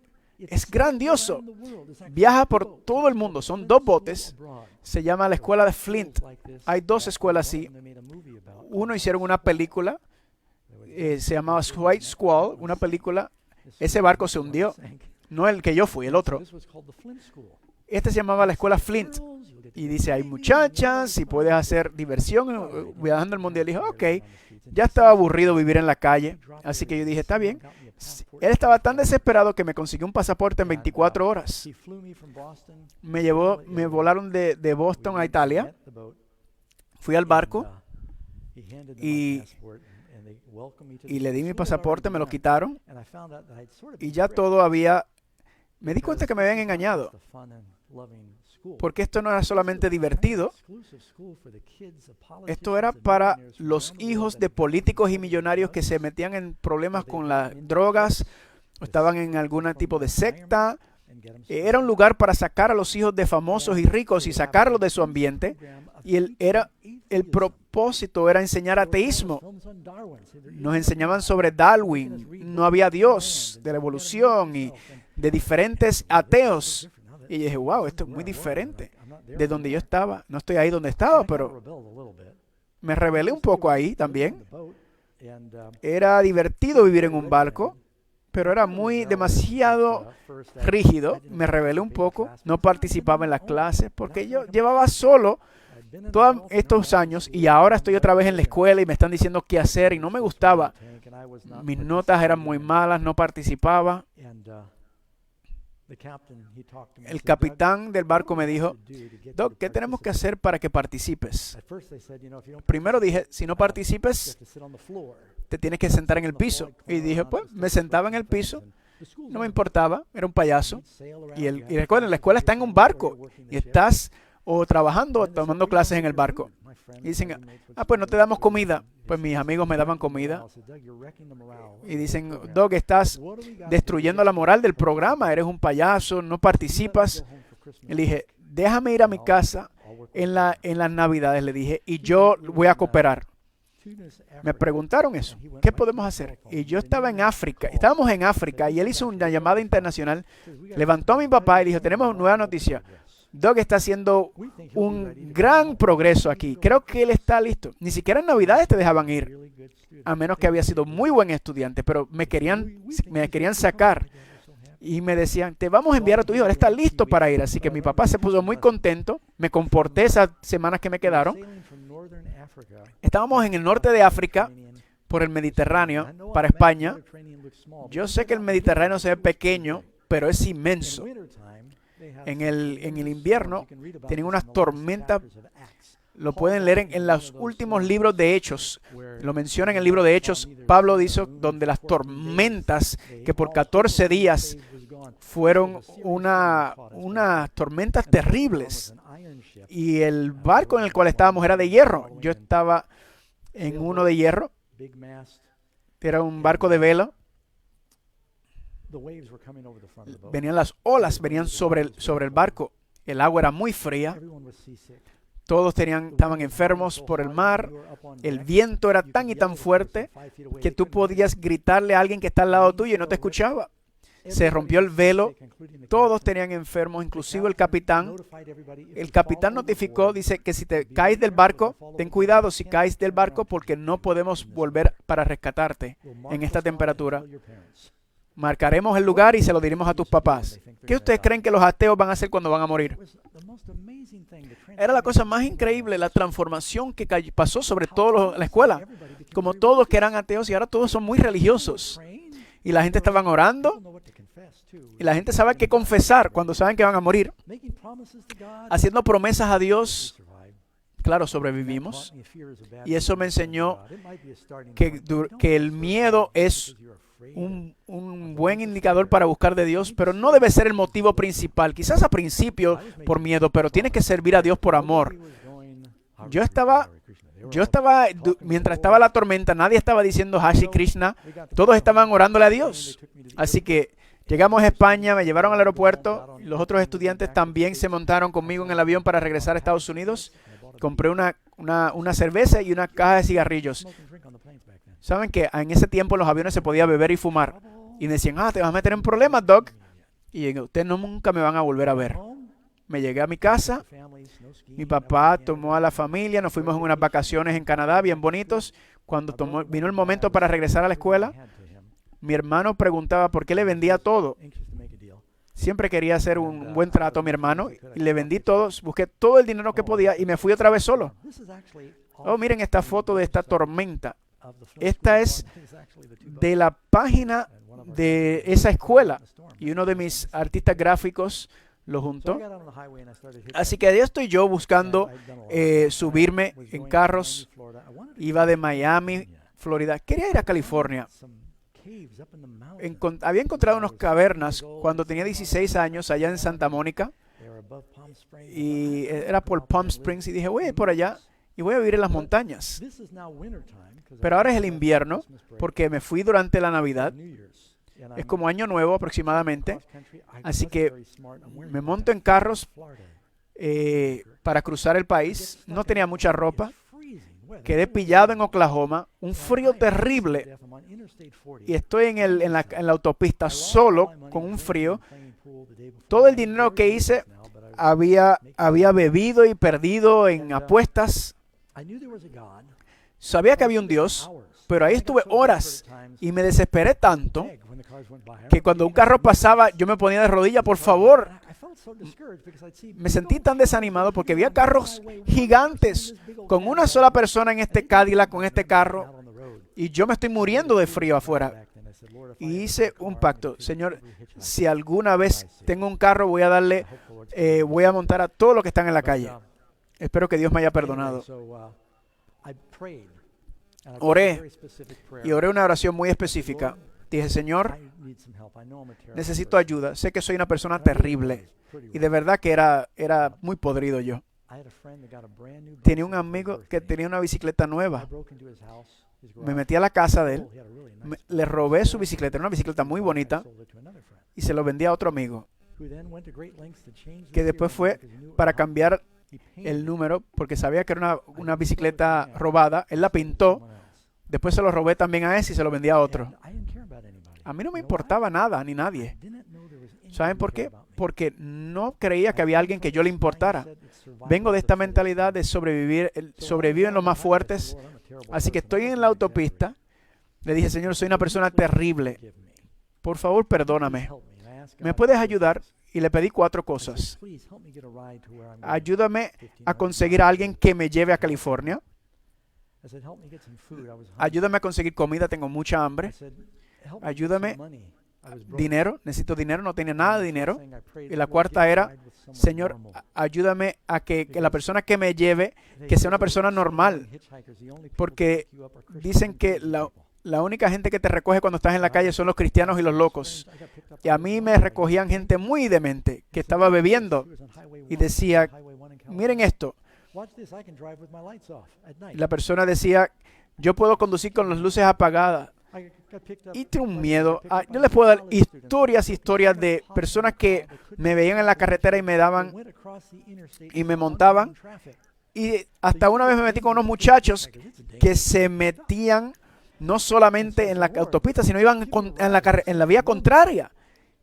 S1: Es grandioso. Viaja por todo el mundo. Son 2 botes. Se llama la escuela de Flint. Hay 2 escuelas así. Uno hicieron una película. Se llamaba White Squall, una película. Ese barco se hundió. No el que yo fui, el otro. Este se llamaba la escuela Flint. Y dice, hay muchachas y puedes hacer diversión viajando el mundo. Y él dijo, ok, ya estaba aburrido vivir en la calle. Así que yo dije, está bien. Él estaba tan desesperado que me consiguió un pasaporte en 24 horas. Me volaron de Boston a Italia. Fui al barco y le di mi pasaporte, me lo quitaron. Y ya todo había... Me di cuenta que me habían engañado. Porque esto no era solamente divertido, esto era para los hijos de políticos y millonarios que se metían en problemas con las drogas, o estaban en algún tipo de secta. Era un lugar para sacar a los hijos de famosos y ricos y sacarlos de su ambiente. Y el propósito era enseñar ateísmo. Nos enseñaban sobre Darwin, no había Dios, de la evolución y de diferentes ateos. Y dije, wow, esto es muy diferente de donde yo estaba. No estoy ahí donde estaba, pero me rebelé un poco ahí también. Era divertido vivir en un barco, pero era demasiado rígido. Me rebelé un poco, no participaba en las clases, porque yo llevaba solo todos estos años y ahora estoy otra vez en la escuela y me están diciendo qué hacer y no me gustaba. Mis notas eran muy malas, no participaba. El capitán del barco me dijo, Doc, ¿qué tenemos que hacer para que participes? Primero dije, si no participes, te tienes que sentar en el piso. Y dije, pues, me sentaba en el piso, no me importaba, era un payaso. Y recuerden, la escuela está en un barco y estás o trabajando o tomando clases en el barco. Y dicen, pues no te damos comida. Pues mis amigos me daban comida. Y dicen, Doc, estás destruyendo la moral del programa, eres un payaso, no participas. Y le dije, déjame ir a mi casa en las Navidades, le dije, y yo voy a cooperar. Me preguntaron eso, ¿qué podemos hacer? Y yo estaba en África, estábamos en África, y él hizo una llamada internacional, levantó a mi papá y dijo, tenemos nueva noticia. Doc está haciendo un gran progreso aquí. Creo que él está listo. Ni siquiera en Navidades te dejaban ir, a menos que había sido muy buen estudiante, pero me querían sacar. Y me decían, te vamos a enviar a tu hijo, él está listo para ir. Así que mi papá se puso muy contento. Me comporté esas semanas que me quedaron. Estábamos en el norte de África, por el Mediterráneo, para España. Yo sé que el Mediterráneo se ve pequeño, pero es inmenso. En el invierno tienen unas tormentas, lo pueden leer en los últimos libros de Hechos, lo menciona en el libro de Hechos, Pablo dice, donde las tormentas que por 14 días fueron unas tormentas terribles, y el barco en el cual estábamos era de hierro. Yo estaba en uno de hierro, era un barco de vela. Venían las olas, venían sobre el barco. El agua era muy fría. Todos estaban enfermos por el mar. El viento era tan y tan fuerte que tú podías gritarle a alguien que está al lado tuyo y no te escuchaba. Se rompió el velo. Todos tenían enfermos, inclusive el capitán. El capitán notificó, dice que si te caes del barco, ten cuidado si caes del barco porque no podemos volver para rescatarte en esta temperatura. Marcaremos el lugar y se lo diremos a tus papás. ¿Qué ustedes creen que los ateos van a hacer cuando van a morir? Era la cosa más increíble, la transformación que pasó sobre toda la escuela. Como todos que eran ateos y ahora todos son muy religiosos. Y la gente estaba orando. Y la gente sabe qué confesar cuando saben que van a morir. Haciendo promesas a Dios. Claro, sobrevivimos. Y eso me enseñó que el miedo es un buen indicador para buscar de Dios, pero no debe ser el motivo principal. Quizás a principio por miedo, pero tienes que servir a Dios por amor. Yo estaba, mientras estaba la tormenta, nadie estaba diciendo Hare Krishna, todos estaban orándole a Dios. Así que llegamos a España, me llevaron al aeropuerto, los otros estudiantes también se montaron conmigo en el avión para regresar a Estados Unidos. Compré una cerveza y una caja de cigarrillos. ¿Saben que en ese tiempo en los aviones se podía beber y fumar? Y me decían, te vas a meter en problemas, Doc. y ustedes nunca me van a volver a ver. Me llegué a mi casa, mi papá tomó a la familia, nos fuimos en unas vacaciones en Canadá bien bonitos. Cuando vino el momento para regresar a la escuela, mi hermano preguntaba por qué le vendía todo. Siempre quería hacer un buen trato a mi hermano y le vendí todo, busqué todo el dinero que podía y me fui otra vez solo. Oh, miren esta foto de esta tormenta. Esta es de la página de esa escuela y uno de mis artistas gráficos lo juntó. Así que ahí estoy yo buscando subirme en carros. Iba de Miami, Florida. Quería ir a California. Había encontrado unas cavernas cuando tenía 16 años allá en Santa Mónica. Y era por Palm Springs y dije, voy a ir por allá y voy a vivir en las montañas. Pero ahora es el invierno porque me fui durante la Navidad. Es como año nuevo aproximadamente. Así que me monto en carros para cruzar el país. No tenía mucha ropa. Quedé pillado en Oklahoma. Un frío terrible. Y estoy en la autopista solo con un frío. Todo el dinero que hice había bebido y perdido en apuestas. Sabía que había un Dios, pero ahí estuve horas y me desesperé tanto que cuando un carro pasaba yo me ponía de rodillas, por favor. Me sentí tan desanimado porque había carros gigantes con una sola persona en este Cadillac, con este carro, y yo me estoy muriendo de frío afuera. Y hice un pacto: Señor, si alguna vez tengo un carro, voy a montar a todos los que están en la calle. Espero que Dios me haya perdonado. Oré una oración muy específica. Dije, Señor, necesito ayuda. Sé que soy una persona terrible. Y de verdad que era muy podrido yo. Tenía un amigo que tenía una bicicleta nueva. Me metí a la casa de él. Le robé su bicicleta. Era una bicicleta muy bonita. Y se lo vendí a otro amigo, que después fue para cambiar el número porque sabía que era una bicicleta robada. Él la pintó. Después se lo robé también a ese y se lo vendí a otro. A mí no me importaba nada ni nadie. ¿Saben por qué? Porque no creía que había alguien que yo le importara. Vengo de esta mentalidad de sobrevivir. Sobreviven los más fuertes. Así que estoy en la autopista. Le dije, Señor, soy una persona terrible. Por favor, perdóname. ¿Me puedes ayudar? Y le pedí 4 cosas. Ayúdame a conseguir a alguien que me lleve a California. Ayúdame a conseguir comida, tengo mucha hambre. Ayúdame, dinero, necesito dinero, no tenía nada de dinero. Y la cuarta era, Señor, ayúdame a que la persona que me lleve, que sea una persona normal. Porque dicen que la única gente que te recoge cuando estás en la calle son los cristianos y los locos. Y a mí me recogían gente muy demente que estaba bebiendo y decía, miren esto. Y la persona decía, yo puedo conducir con las luces apagadas. Y tengo un miedo. Yo les puedo dar historias de personas que me veían en la carretera y me daban y me montaban. Y hasta una vez me metí con unos muchachos que se metían no solamente en la autopista, sino iban en la vía contraria.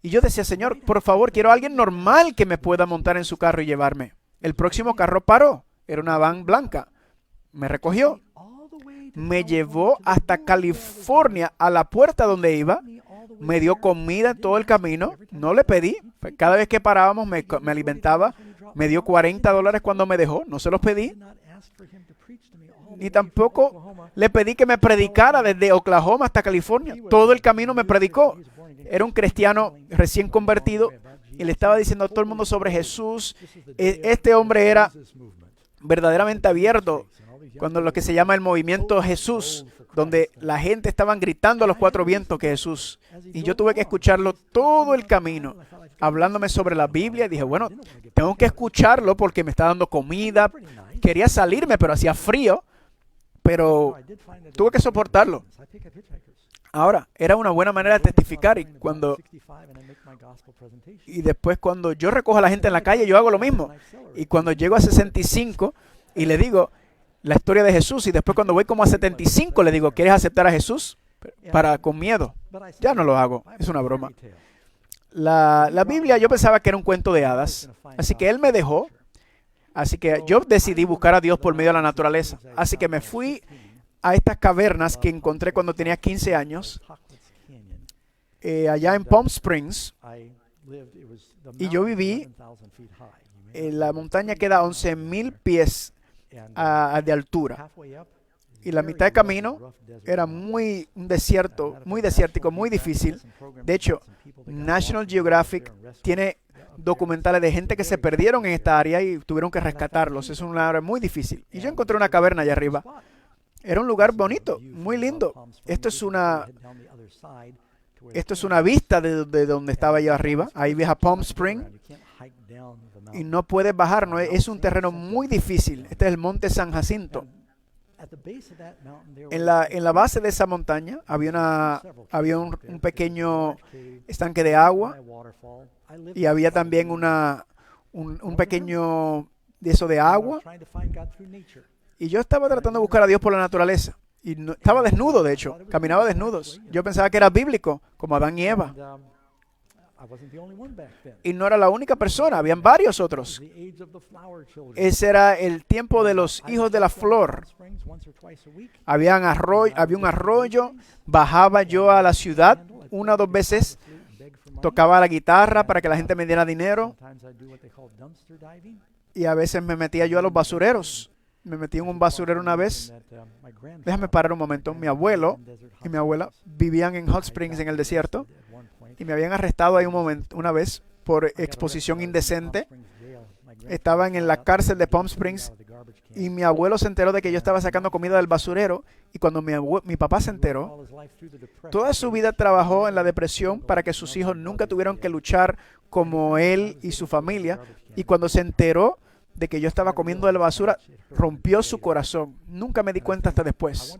S1: Y yo decía, Señor, por favor, quiero a alguien normal que me pueda montar en su carro y llevarme. El próximo carro paró. Era una van blanca. Me recogió. Me llevó hasta California, a la puerta donde iba. Me dio comida todo el camino. No le pedí. Cada vez que parábamos me alimentaba. Me dio $40 cuando me dejó. No se los pedí. Ni tampoco le pedí que me predicara desde Oklahoma hasta California. Todo el camino me predicó. Era un cristiano recién convertido y le estaba diciendo a todo el mundo sobre Jesús. Este hombre era verdaderamente abierto cuando lo que se llama el movimiento Jesús, donde la gente estaban gritando a los 4 vientos que Jesús. Y yo tuve que escucharlo todo el camino, hablándome sobre la Biblia. Y dije, bueno, tengo que escucharlo porque me está dando comida. Quería salirme, pero hacía frío. Pero tuve que soportarlo. Ahora, era una buena manera de testificar. Y después cuando yo recojo a la gente en la calle, yo hago lo mismo. Y cuando llego a 65 y le digo la historia de Jesús, y después cuando voy como a 75 le digo, ¿quieres aceptar a Jesús? Con miedo. Ya no lo hago. Es una broma. La Biblia yo pensaba que era un cuento de hadas, así que Él me dejó. Así que yo decidí buscar a Dios por medio de la naturaleza. Así que me fui a estas cavernas que encontré cuando tenía 15 años, allá en Palm Springs, y yo viví, la montaña queda a 11,000 pies de altura, y la mitad de camino era un desierto, muy desértico, muy difícil. De hecho, National Geographic tiene documentales de gente que se perdieron en esta área y tuvieron que rescatarlos. Es una área muy difícil. Y yo encontré una caverna allá arriba. Era un lugar bonito, muy lindo. Esto es una vista de donde estaba yo arriba. Ahí ves a Palm Springs y no puedes bajar. No, es un terreno muy difícil. Este es el monte San Jacinto. En la base de esa montaña había un pequeño estanque de agua y había también un pequeño de eso de agua. Y yo estaba tratando de buscar a Dios por la naturaleza. Y estaba desnudo, de hecho. Caminaba desnudos. Yo pensaba que era bíblico, como Adán y Eva. Y no era la única persona, habían varios otros. Ese era el tiempo de los hijos de la flor. Había un arroyo, bajaba yo a la ciudad 1 o 2 veces, tocaba la guitarra para que la gente me diera dinero, y a veces me metía yo a los basureros. Me metí en un basurero una vez. Déjame parar un momento. Mi abuelo y mi abuela vivían en Hot Springs, en el desierto, y me habían arrestado ahí una vez por exposición indecente. Estaban en la cárcel de Palm Springs y mi abuelo se enteró de que yo estaba sacando comida del basurero, y cuando mi papá se enteró, toda su vida trabajó en la depresión para que sus hijos nunca tuvieran que luchar como él y su familia, y cuando se enteró de que yo estaba comiendo de la basura, rompió su corazón. Nunca me di cuenta hasta después.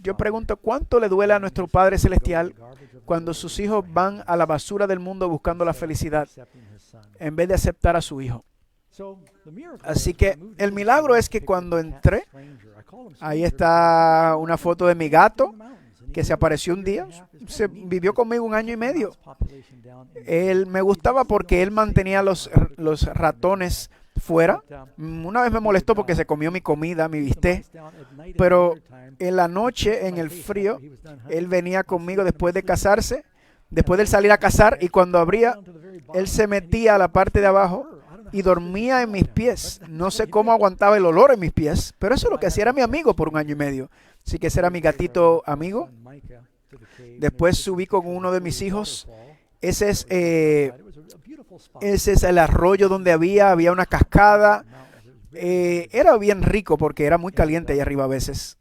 S1: Yo pregunto, ¿cuánto le duele a nuestro Padre Celestial cuando sus hijos van a la basura del mundo buscando la felicidad en vez de aceptar a su hijo? Así que el milagro es que cuando entré, ahí está una foto de mi gato que se apareció un día. Se vivió conmigo 1 año y medio. Él me gustaba porque él mantenía los ratones fuera. Una vez me molestó porque se comió mi comida, mi bistec, pero en la noche, en el frío, él venía conmigo después de casarse, después de salir a cazar, y cuando abría, él se metía a la parte de abajo y dormía en mis pies. No sé cómo aguantaba el olor en mis pies, pero eso es lo que hacía. Era mi amigo por 1 año y medio. Así que ese era mi gatito amigo. Después subí con uno de mis hijos. Ese es el arroyo donde había una cascada. Era bien rico porque era muy caliente allá arriba a veces.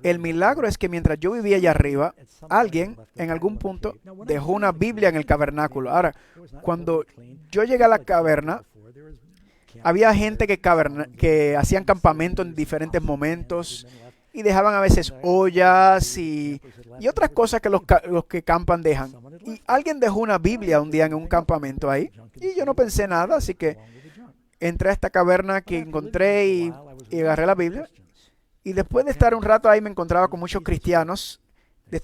S1: El milagro es que mientras yo vivía allá arriba, alguien en algún punto dejó una Biblia en el cavernáculo. Ahora, cuando yo llegué a la caverna, había gente que hacían campamento en diferentes momentos y dejaban a veces ollas y otras cosas que los que campan dejan. Y alguien dejó una Biblia un día en un campamento ahí, y yo no pensé nada, así que entré a esta caverna que encontré y agarré la Biblia. Y después de estar un rato ahí me encontraba con muchos cristianos, de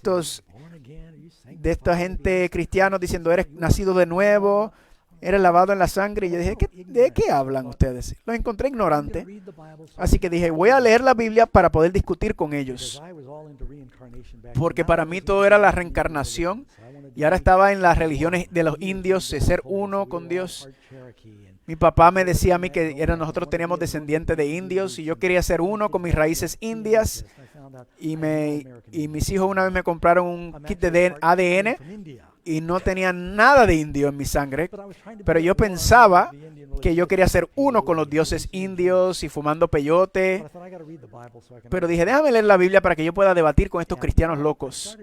S1: esta gente cristianos diciendo, eres nacido de nuevo, eres lavado en la sangre. Y yo dije, ¿de qué hablan ustedes? Los encontré ignorantes. Así que dije, voy a leer la Biblia para poder discutir con ellos. Porque para mí todo era la reencarnación. Y ahora estaba en las religiones de los indios, de ser uno con Dios. Mi papá me decía a mí que nosotros teníamos descendientes de indios y yo quería ser uno con mis raíces indias. Y mis hijos una vez me compraron un kit de ADN y no tenía nada de indio en mi sangre, pero yo pensaba que yo quería ser uno con los dioses indios y fumando peyote. Pero dije, déjame leer la Biblia para que yo pueda debatir con estos cristianos locos.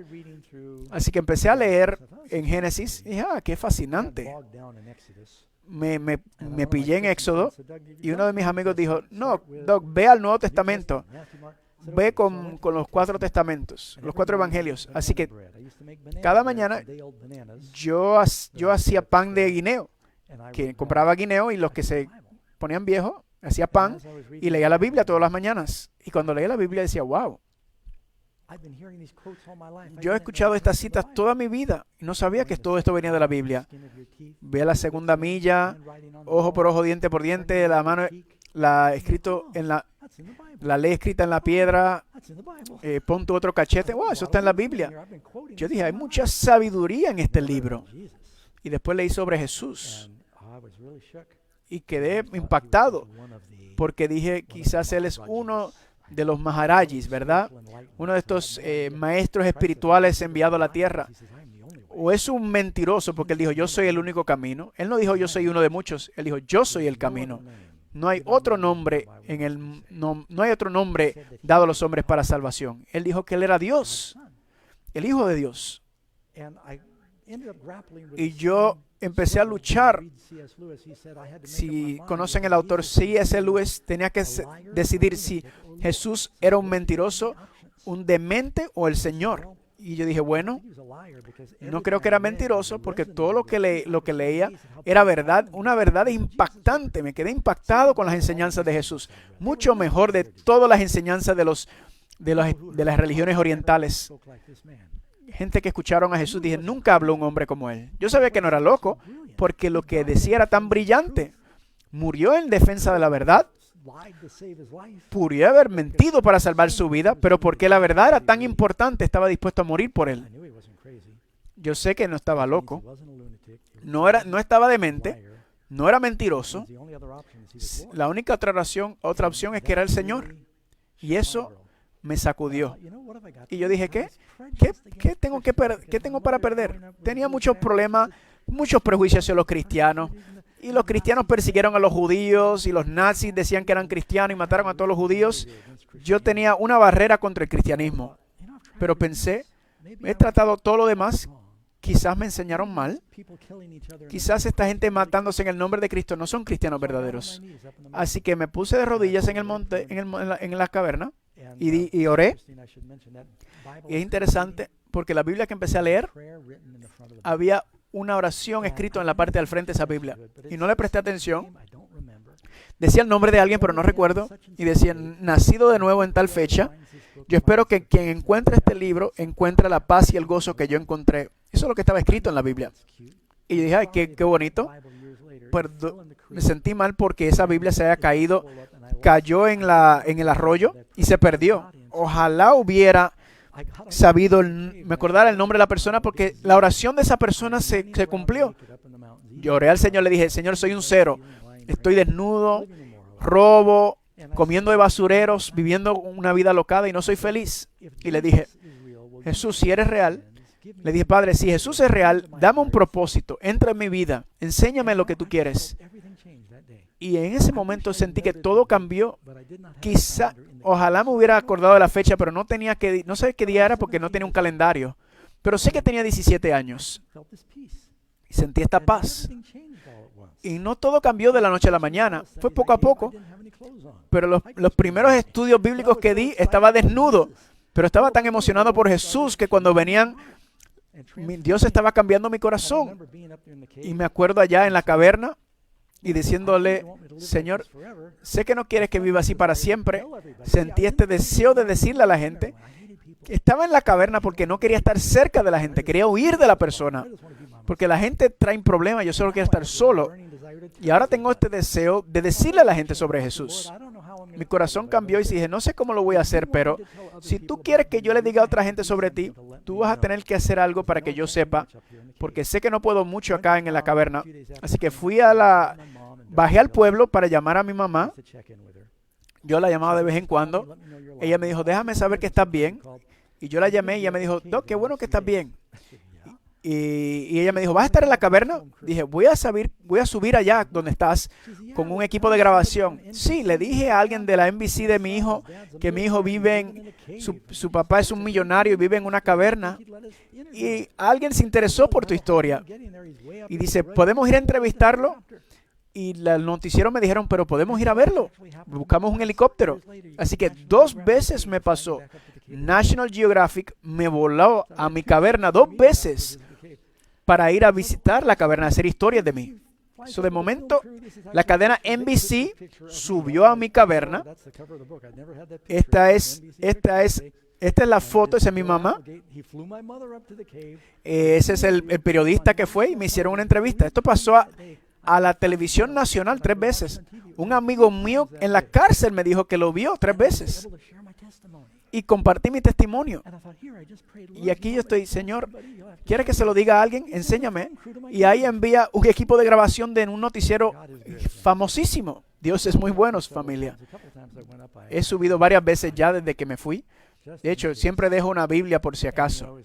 S1: Así que empecé a leer en Génesis y dije, qué fascinante. Me pillé en Éxodo y uno de mis amigos dijo, no, Doc, ve al Nuevo Testamento. Ve con los 4 testamentos, los 4 evangelios. Así que cada mañana yo hacía pan de guineo, que compraba guineo y los que se ponían viejos, hacía pan y leía la Biblia todas las mañanas. Y cuando leía la Biblia decía, wow, Yo he escuchado estas citas toda mi vida y no sabía que todo esto venía de la Biblia. Ve la segunda milla, ojo por ojo, diente por diente, la mano, la ley escrita en la piedra, pon tu otro cachete. Wow, eso está en la Biblia. Yo dije, hay mucha sabiduría en este libro. Y después leí sobre Jesús y quedé impactado porque dije, quizás Él es uno de los Maharajis, ¿verdad? Uno de estos maestros espirituales enviados a la tierra. O es un mentiroso porque Él dijo, yo soy el único camino. Él no dijo, yo soy uno de muchos. Él dijo, yo soy el camino. No hay otro nombre no hay otro nombre dado a los hombres para salvación. Él dijo que Él era Dios, el Hijo de Dios. Y yo empecé a luchar. Si conocen el autor C.S. Lewis, tenía que decidir si Jesús era un mentiroso, un demente o el Señor. Y yo dije, bueno, no creo que era mentiroso porque todo lo que leía era verdad, una verdad impactante. Me quedé impactado con las enseñanzas de Jesús, mucho mejor de todas las enseñanzas de las religiones orientales. Gente que escucharon a Jesús, dije, nunca habló un hombre como él. Yo sabía que no era loco porque lo que decía era tan brillante. Murió en defensa de la verdad. Podría haber mentido para salvar su vida, pero porque la verdad era tan importante, estaba dispuesto a morir por él. Yo sé que no estaba loco, no estaba demente, no era mentiroso. La única otra opción es que era el Señor. Y eso me sacudió. Y yo dije, ¿qué tengo para perder? Tenía muchos problemas, muchos prejuicios hacia los cristianos. Y los cristianos persiguieron a los judíos y los nazis decían que eran cristianos y mataron a todos los judíos. Yo tenía una barrera contra el cristianismo. Pero pensé, he tratado todo lo demás. Quizás me enseñaron mal. Quizás esta gente matándose en el nombre de Cristo no son cristianos verdaderos. Así que me puse de rodillas en el monte, en la caverna, y oré. Y es interesante porque la Biblia que empecé a leer, había una oración escrita en la parte del frente de esa Biblia. Y no le presté atención. Decía el nombre de alguien, pero no recuerdo. Y decía, nacido de nuevo en tal fecha. Yo espero que quien encuentre este libro encuentre la paz y el gozo que yo encontré. Eso es lo que estaba escrito en la Biblia. Y dije, ay, qué bonito. Me sentí mal porque esa Biblia se había caído, cayó en el arroyo y se perdió. Ojalá hubiera sabido, me acordara el nombre de la persona porque la oración de esa persona se cumplió. Lloré al Señor, le dije, Señor, soy un cero. Estoy desnudo, robo, comiendo de basureros, viviendo una vida alocada y no soy feliz. Y le dije, Jesús, si eres real, le dije, Padre, si Jesús es real, dame un propósito, entra en mi vida, enséñame lo que tú quieres. Y en ese momento sentí que todo cambió. Ojalá me hubiera acordado de la fecha, pero no sé qué día era porque no tenía un calendario. Pero sé que tenía 17 años. Y sentí esta paz. Y no todo cambió de la noche a la mañana. Fue poco a poco. Pero los primeros estudios bíblicos que di, estaba desnudo. Pero estaba tan emocionado por Jesús que cuando venían, Dios estaba cambiando mi corazón. Y me acuerdo allá en la caverna y diciéndole, Señor, sé que no quieres que viva así para siempre. Sentí este deseo de decirle a la gente. Estaba en la caverna porque no quería estar cerca de la gente. Quería huir de la persona. Porque la gente trae problemas. Yo solo quiero estar solo. Y ahora tengo este deseo de decirle a la gente sobre Jesús. Mi corazón cambió y dije, no sé cómo lo voy a hacer, pero si tú quieres que yo le diga a otra gente sobre ti, tú vas a tener que hacer algo para que yo sepa, porque sé que no puedo mucho acá en la caverna. Así que bajé al pueblo para llamar a mi mamá. Yo la llamaba de vez en cuando. Ella me dijo, déjame saber que estás bien. Y yo la llamé y ella me dijo, Doc, qué bueno que estás bien. Y ella me dijo, ¿vas a estar en la caverna? Dije, voy a subir allá donde estás con un equipo de grabación. Sí, le dije a alguien de la NBC de mi hijo que mi hijo su papá es un millonario y vive en una caverna. Y alguien se interesó por tu historia. Y dice, ¿podemos ir a entrevistarlo? Y el noticiero me dijeron, pero podemos ir a verlo. Buscamos un helicóptero. Así que 2 veces me pasó. National Geographic me voló a mi caverna 2 veces para ir a visitar la caverna, hacer historias de mí. De momento, la cadena NBC subió a mi caverna. Esta es Esta es la foto, esa es mi mamá. Ese es el periodista que fue y me hicieron una entrevista. Esto pasó a la televisión nacional 3 veces. Un amigo mío en la cárcel me dijo que lo vio 3 veces. Y compartí mi testimonio. Y aquí yo estoy, Señor, ¿quiere que se lo diga a alguien? Enséñame. Y ahí envía un equipo de grabación de un noticiero famosísimo. Dios es muy bueno, familia. He subido varias veces ya desde que me fui. De hecho, siempre dejo una Biblia por si acaso.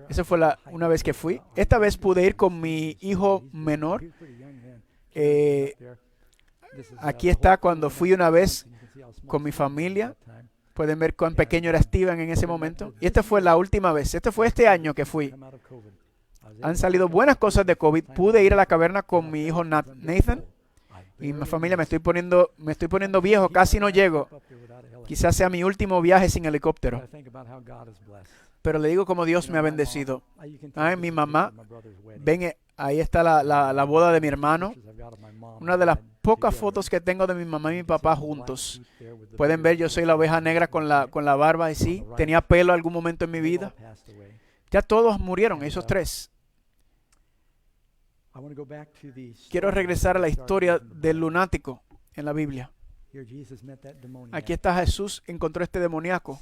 S1: Esa fue una vez que fui. Esta vez pude ir con mi hijo menor. Aquí está cuando fui una vez con mi familia. Pueden ver cuán pequeño era Steven en ese momento. Y esta fue la última vez. Este fue este año que fui. Han salido buenas cosas de COVID. Pude ir a la caverna con mi hijo Nathan. Y mi familia, me estoy poniendo viejo. Casi no llego. Quizás sea mi último viaje sin helicóptero. Pero le digo como Dios me ha bendecido. Mi mamá, ven, ahí está la boda de mi hermano. Una de las pocas fotos que tengo de mi mamá y mi papá juntos. Pueden ver, yo soy la oveja negra con la barba. Y sí, tenía pelo algún momento en mi vida. Ya todos murieron, esos 3. Quiero regresar a la historia del lunático en la Biblia. Aquí está Jesús, encontró este demoníaco,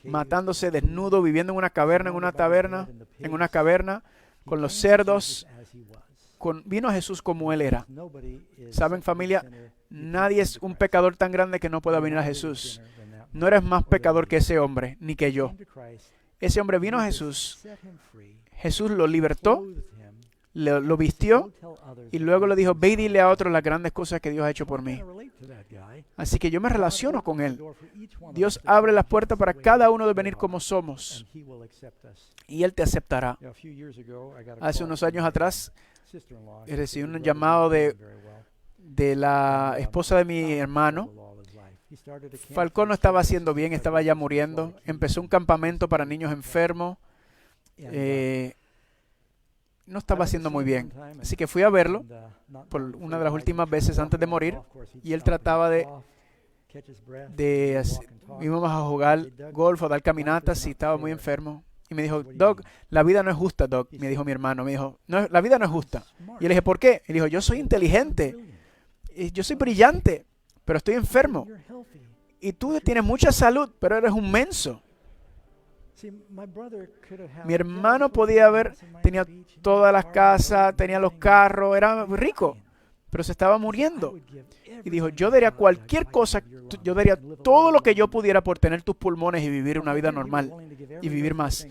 S1: matándose desnudo, viviendo en una caverna, en una caverna, con los cerdos. Vino a Jesús como Él era. ¿Saben, familia? Nadie es un pecador tan grande que no pueda venir a Jesús. No eres más pecador que ese hombre, ni que yo. Ese hombre vino a Jesús. Jesús lo libertó, lo vistió y luego le dijo, ve y dile a otros las grandes cosas que Dios ha hecho por mí. Así que yo me relaciono con Él. Dios abre las puertas para cada uno de venir como somos y Él te aceptará. Hace unos años atrás recibí un llamado de la esposa de mi hermano. Falcón no estaba haciendo bien, estaba ya muriendo. Empezó un campamento para niños enfermos. No estaba haciendo muy bien. Así que fui a verlo por una de las últimas veces antes de morir. Y él trataba íbamos a jugar golf o dar caminatas y estaba muy enfermo. Y me dijo, Doc, la vida no es justa, Doc. Me dijo mi hermano. Me dijo, no, la vida no es justa. Y le dije, ¿por qué? Y dijo, yo soy inteligente. Y yo soy brillante, pero estoy enfermo. Y tú tienes mucha salud, pero eres un menso. Mi hermano tenía todas las casas, tenía los carros, era rico, pero se estaba muriendo. Y dijo, yo daría cualquier cosa, yo daría todo lo que yo pudiera por tener tus pulmones y vivir una vida normal y vivir más.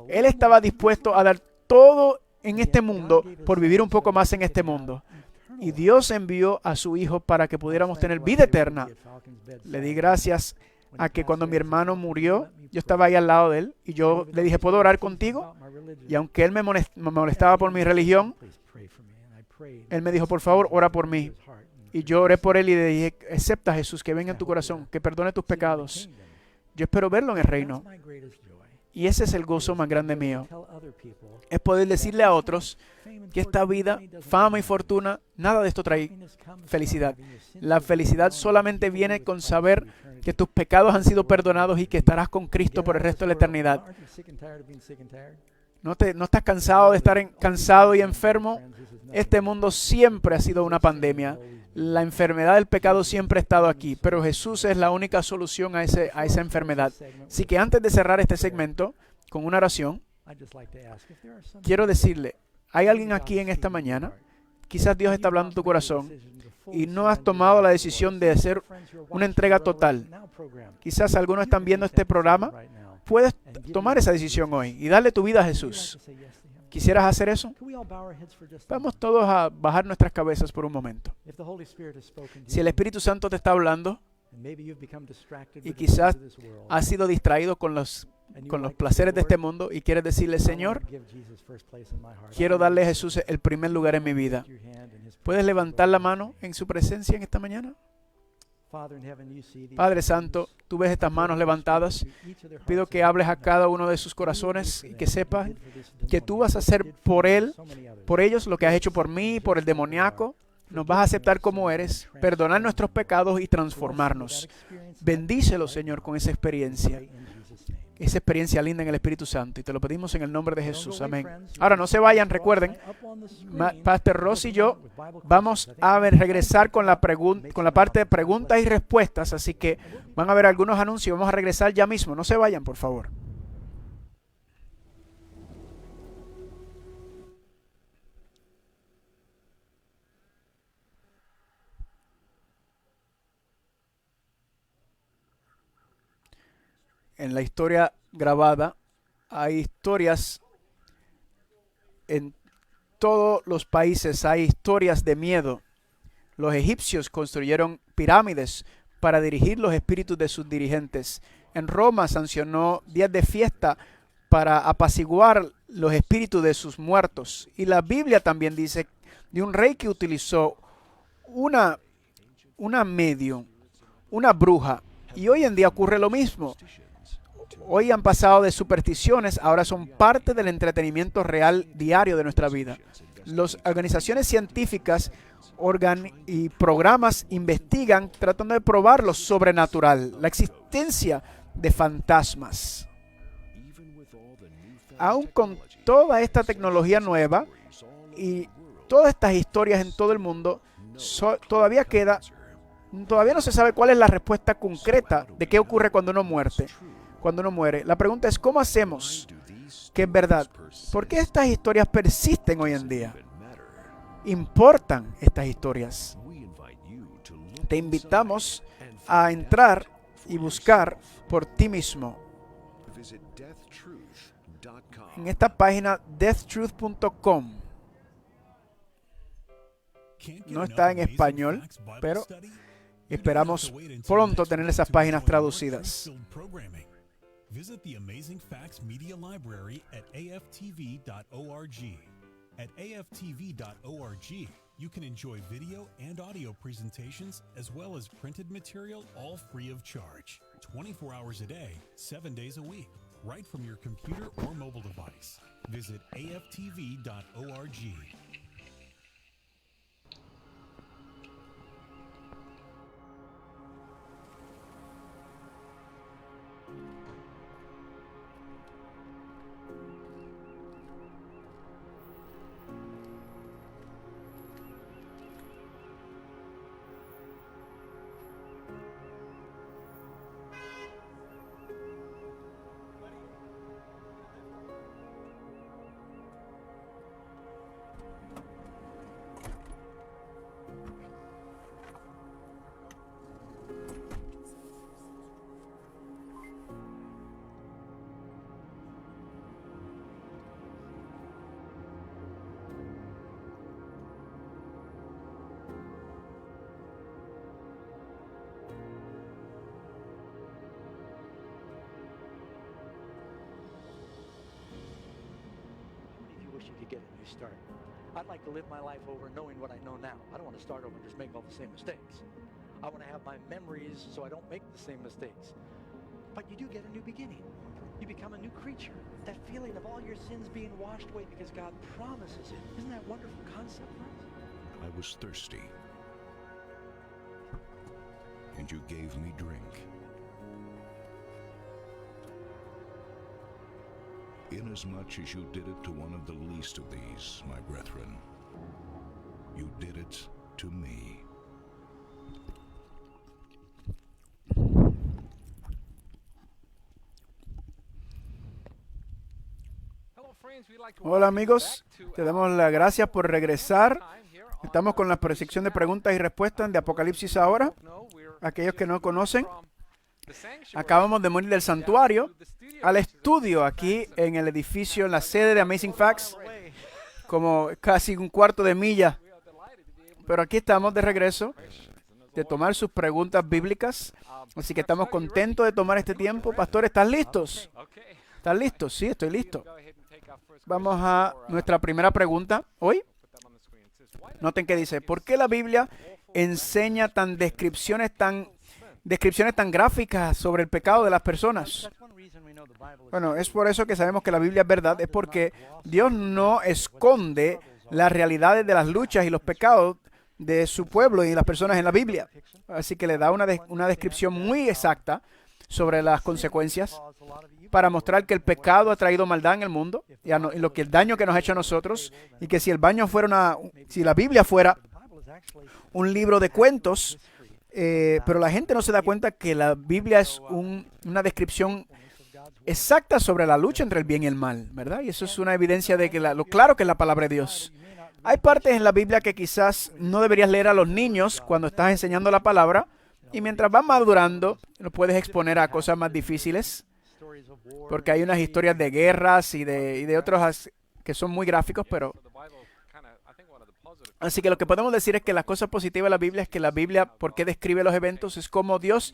S1: Él estaba dispuesto a dar todo en este mundo por vivir un poco más en este mundo. Y Dios envió a su Hijo para que pudiéramos tener vida eterna. Le di gracias a que cuando mi hermano murió, yo estaba ahí al lado de él y yo le dije, ¿puedo orar contigo? Y aunque él me molestaba por mi religión, él me dijo, por favor, ora por mí. Y yo oré por él y le dije, acepta Jesús, que venga en tu corazón, que perdone tus pecados. Yo espero verlo en el reino. Y ese es el gozo más grande mío. Es poder decirle a otros que esta vida, fama y fortuna, nada de esto trae felicidad. La felicidad solamente viene con saber que tus pecados han sido perdonados y que estarás con Cristo por el resto de la eternidad. ¿No estás cansado de estar cansado y enfermo? Este mundo siempre ha sido una pandemia. La enfermedad del pecado siempre ha estado aquí, pero Jesús es la única solución a esa enfermedad. Así que antes de cerrar este segmento con una oración, quiero decirle, ¿hay alguien aquí en esta mañana? Quizás Dios está hablando en tu corazón y no has tomado la decisión de hacer una entrega total. Quizás algunos están viendo este programa. Puedes tomar esa decisión hoy y darle tu vida a Jesús. ¿Quisieras hacer eso? Vamos todos a bajar nuestras cabezas por un momento. Si el Espíritu Santo te está hablando y quizás has sido distraído con los placeres de este mundo y quieres decirle, Señor, quiero darle a Jesús el primer lugar en mi vida. ¿Puedes levantar la mano en su presencia en esta mañana? Padre Santo, tú ves estas manos levantadas. Pido que hables a cada uno de sus corazones y que sepas que tú vas a hacer por ellos lo que has hecho por mí, por el demoníaco nos vas a aceptar como eres, perdonar nuestros pecados y transformarnos. Bendícelo, Señor, con esa experiencia linda en el Espíritu Santo. Y te lo pedimos en el nombre de Jesús. Amén. Ahora, no se vayan, recuerden, Pastor Ross y yo vamos a regresar con la parte de preguntas y respuestas, así que van a ver algunos anuncios. Vamos a regresar ya mismo. No se vayan, por favor. En la historia grabada hay historias en todos los países, hay historias de miedo. Los egipcios construyeron pirámides para dirigir los espíritus de sus dirigentes. En Roma sancionó días de fiesta para apaciguar los espíritus de sus muertos. Y la Biblia también dice de un rey que utilizó una medium, una bruja. Y hoy en día ocurre lo mismo. Hoy han pasado de supersticiones, ahora son parte del entretenimiento real diario de nuestra vida. Las organizaciones científicas y programas investigan tratando de probar lo sobrenatural, la existencia de fantasmas. Aún con toda esta tecnología nueva y todas estas historias en todo el mundo, todavía no se sabe cuál es la respuesta concreta de qué ocurre cuando uno muere. La pregunta es, ¿cómo hacemos que es verdad? ¿Por qué estas historias persisten hoy en día? ¿Importan estas historias? Te invitamos a entrar y buscar por ti mismo en esta página deathtruth.com. No está en español, pero esperamos pronto tener esas páginas traducidas.
S2: Visit the Amazing Facts Media Library at aftv.org. At aftv.org, you can enjoy video and audio presentations as well as printed material, all free of charge. 24 hours a day, 7 days a week, right from your computer or mobile device. Visit aftv.org.
S3: Get a new start. I'd like to live my life over knowing what I know now. I don't want to start over and just make all the same mistakes. I want to have my memories so I don't make the same mistakes. But you do get a new beginning. You become a new creature. That feeling of all your sins being washed away because God promises it. Isn't that a wonderful concept, friends?
S4: I was thirsty, and you gave me drink. Inasmuch as you did it to one of the least of these, my brethren, you did it to me.
S1: Hola amigos, te damos las gracias por regresar. Estamos con la sección de preguntas y respuestas de Apocalipsis ahora. Aquellos que no conocen, acabamos de morir del santuario al estudio aquí en el edificio, en la sede de Amazing Facts, como casi un cuarto de milla. Pero aquí estamos de regreso, de tomar sus preguntas bíblicas. Así que estamos contentos de tomar este tiempo. Pastor, ¿estás listos? ¿Estás listos? Sí, estoy listo. Vamos a nuestra primera pregunta hoy. Noten que dice, ¿por qué la Biblia enseña descripciones tan gráficas sobre el pecado de las personas? Bueno, es por eso que sabemos que la Biblia es verdad. Es porque Dios no esconde las realidades de las luchas y los pecados de su pueblo y las personas en la Biblia. Así que le da una descripción muy exacta sobre las consecuencias para mostrar que el pecado ha traído maldad en el mundo y lo que el daño que nos ha hecho a nosotros, y que si si la Biblia fuera un libro de cuentos, pero la gente no se da cuenta que la Biblia es una descripción exacta sobre la lucha entre el bien y el mal, ¿verdad? Y eso es una evidencia de que lo claro que es la palabra de Dios. Hay partes en la Biblia que quizás no deberías leer a los niños cuando estás enseñando la palabra, y mientras vas madurando, lo puedes exponer a cosas más difíciles, porque hay unas historias de guerras y de otros que son muy gráficos, pero... Así que lo que podemos decir es que la cosa positiva de la Biblia es que la Biblia, ¿por qué describe los eventos? Es como Dios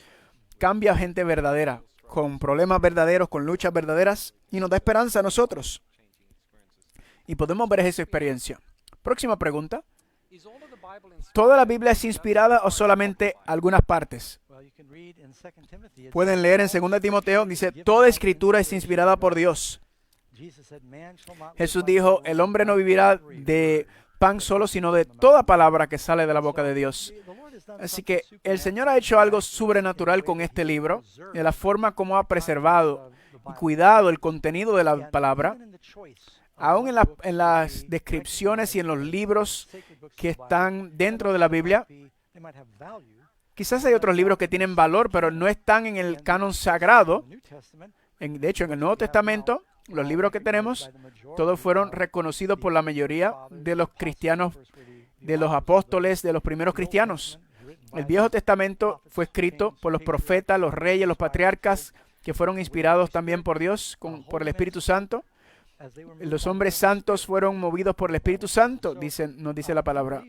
S1: cambia a gente verdadera, con problemas verdaderos, con luchas verdaderas, y nos da esperanza a nosotros. Y podemos ver esa experiencia. Próxima pregunta. ¿Toda la Biblia es inspirada o solamente algunas partes? Pueden leer en 2 Timoteo, dice, toda escritura es inspirada por Dios. Jesús dijo, el hombre no vivirá de pan solo, sino de toda palabra que sale de la boca de Dios. Así que el Señor ha hecho algo sobrenatural con este libro, de la forma como ha preservado y cuidado el contenido de la palabra, aún en las descripciones y en los libros que están dentro de la Biblia. Quizás hay otros libros que tienen valor, pero no están en el canon sagrado. De hecho, en el Nuevo Testamento, los libros que tenemos, todos fueron reconocidos por la mayoría de los cristianos, de los apóstoles, de los primeros cristianos. El Viejo Testamento fue escrito por los profetas, los reyes, los patriarcas, que fueron inspirados también por Dios, por el Espíritu Santo. Los hombres santos fueron movidos por el Espíritu Santo, nos dice la palabra.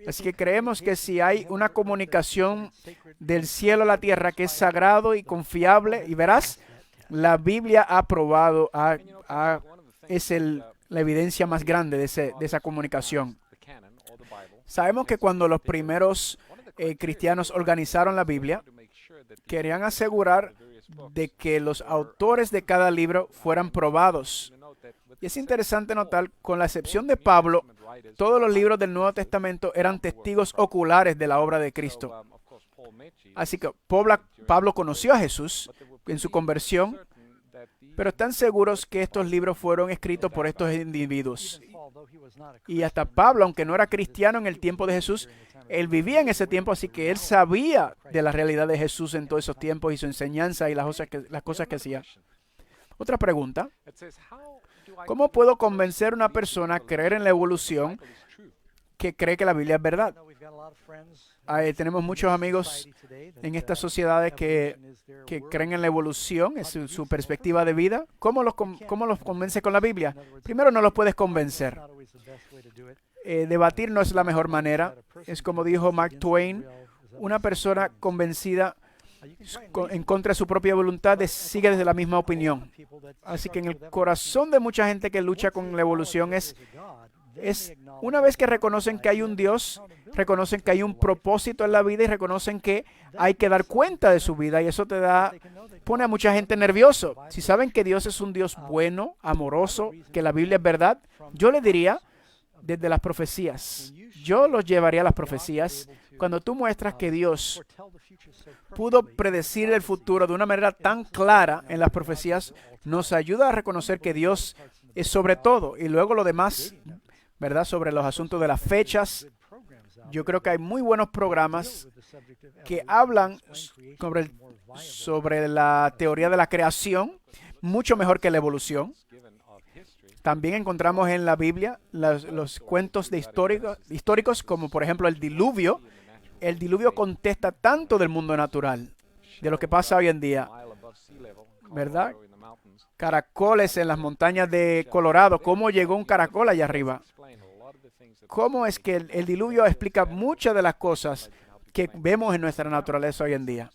S1: Así que creemos que si hay una comunicación del cielo a la tierra que es sagrado y confiable y veraz, la Biblia ha probado, es la evidencia más grande de esa comunicación. Sabemos que cuando los primeros cristianos organizaron la Biblia, querían asegurar de que los autores de cada libro fueran probados. Y es interesante notar, con la excepción de Pablo, todos los libros del Nuevo Testamento eran testigos oculares de la obra de Cristo. Así que Pablo conoció a Jesús en su conversión, pero están seguros que estos libros fueron escritos por estos individuos. Y hasta Pablo, aunque no era cristiano en el tiempo de Jesús, él vivía en ese tiempo, así que él sabía de la realidad de Jesús en todos esos tiempos y su enseñanza y las cosas que hacía. Otra pregunta. ¿Cómo puedo convencer a una persona a creer en la evolución que cree que la Biblia es verdad? Tenemos muchos amigos en estas sociedades que creen en la evolución, es su perspectiva de vida. ¿Cómo los convence con la Biblia? Primero, no los puedes convencer. Debatir no es la mejor manera. Es como dijo Mark Twain, una persona convencida en contra de su propia voluntad sigue desde la misma opinión. Así que en el corazón de mucha gente que lucha con la evolución es una vez que reconocen que hay un Dios, reconocen que hay un propósito en la vida y reconocen que hay que dar cuenta de su vida, y eso pone a mucha gente nervioso. Si saben que Dios es un Dios bueno, amoroso, que la Biblia es verdad, yo le diría desde las profecías. Yo los llevaría a las profecías. Cuando tú muestras que Dios pudo predecir el futuro de una manera tan clara en las profecías, nos ayuda a reconocer que Dios es sobre todo. Y luego lo demás, ¿verdad? Sobre los asuntos de las fechas. Yo creo que hay muy buenos programas que hablan sobre la teoría de la creación, mucho mejor que la evolución. También encontramos en la Biblia los cuentos históricos, como por ejemplo el diluvio. El diluvio contesta tanto del mundo natural, de lo que pasa hoy en día, ¿verdad? Caracoles en las montañas de Colorado. ¿Cómo llegó un caracol allá arriba? ¿Cómo es que el diluvio explica muchas de las cosas que vemos en nuestra naturaleza hoy en día?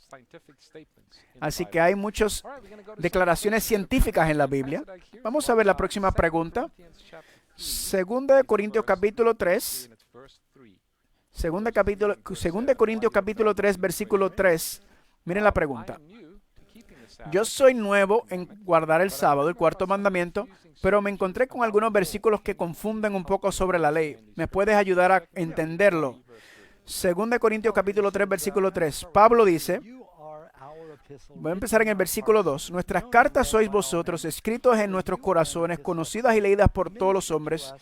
S1: Así que hay muchas declaraciones científicas en la Biblia. Vamos a ver la próxima pregunta. 2 Corintios capítulo 3. 2 Corintios capítulo 3, versículo 3. Miren la pregunta. Yo soy nuevo en guardar el sábado, el cuarto mandamiento, pero me encontré con algunos versículos que confunden un poco sobre la ley. ¿Me puedes ayudar a entenderlo? 2 Corintios capítulo 3, versículo 3. Pablo dice, voy a empezar en el versículo 2. Nuestras cartas sois vosotros, escritos en nuestros corazones, conocidas y leídas por todos los hombres,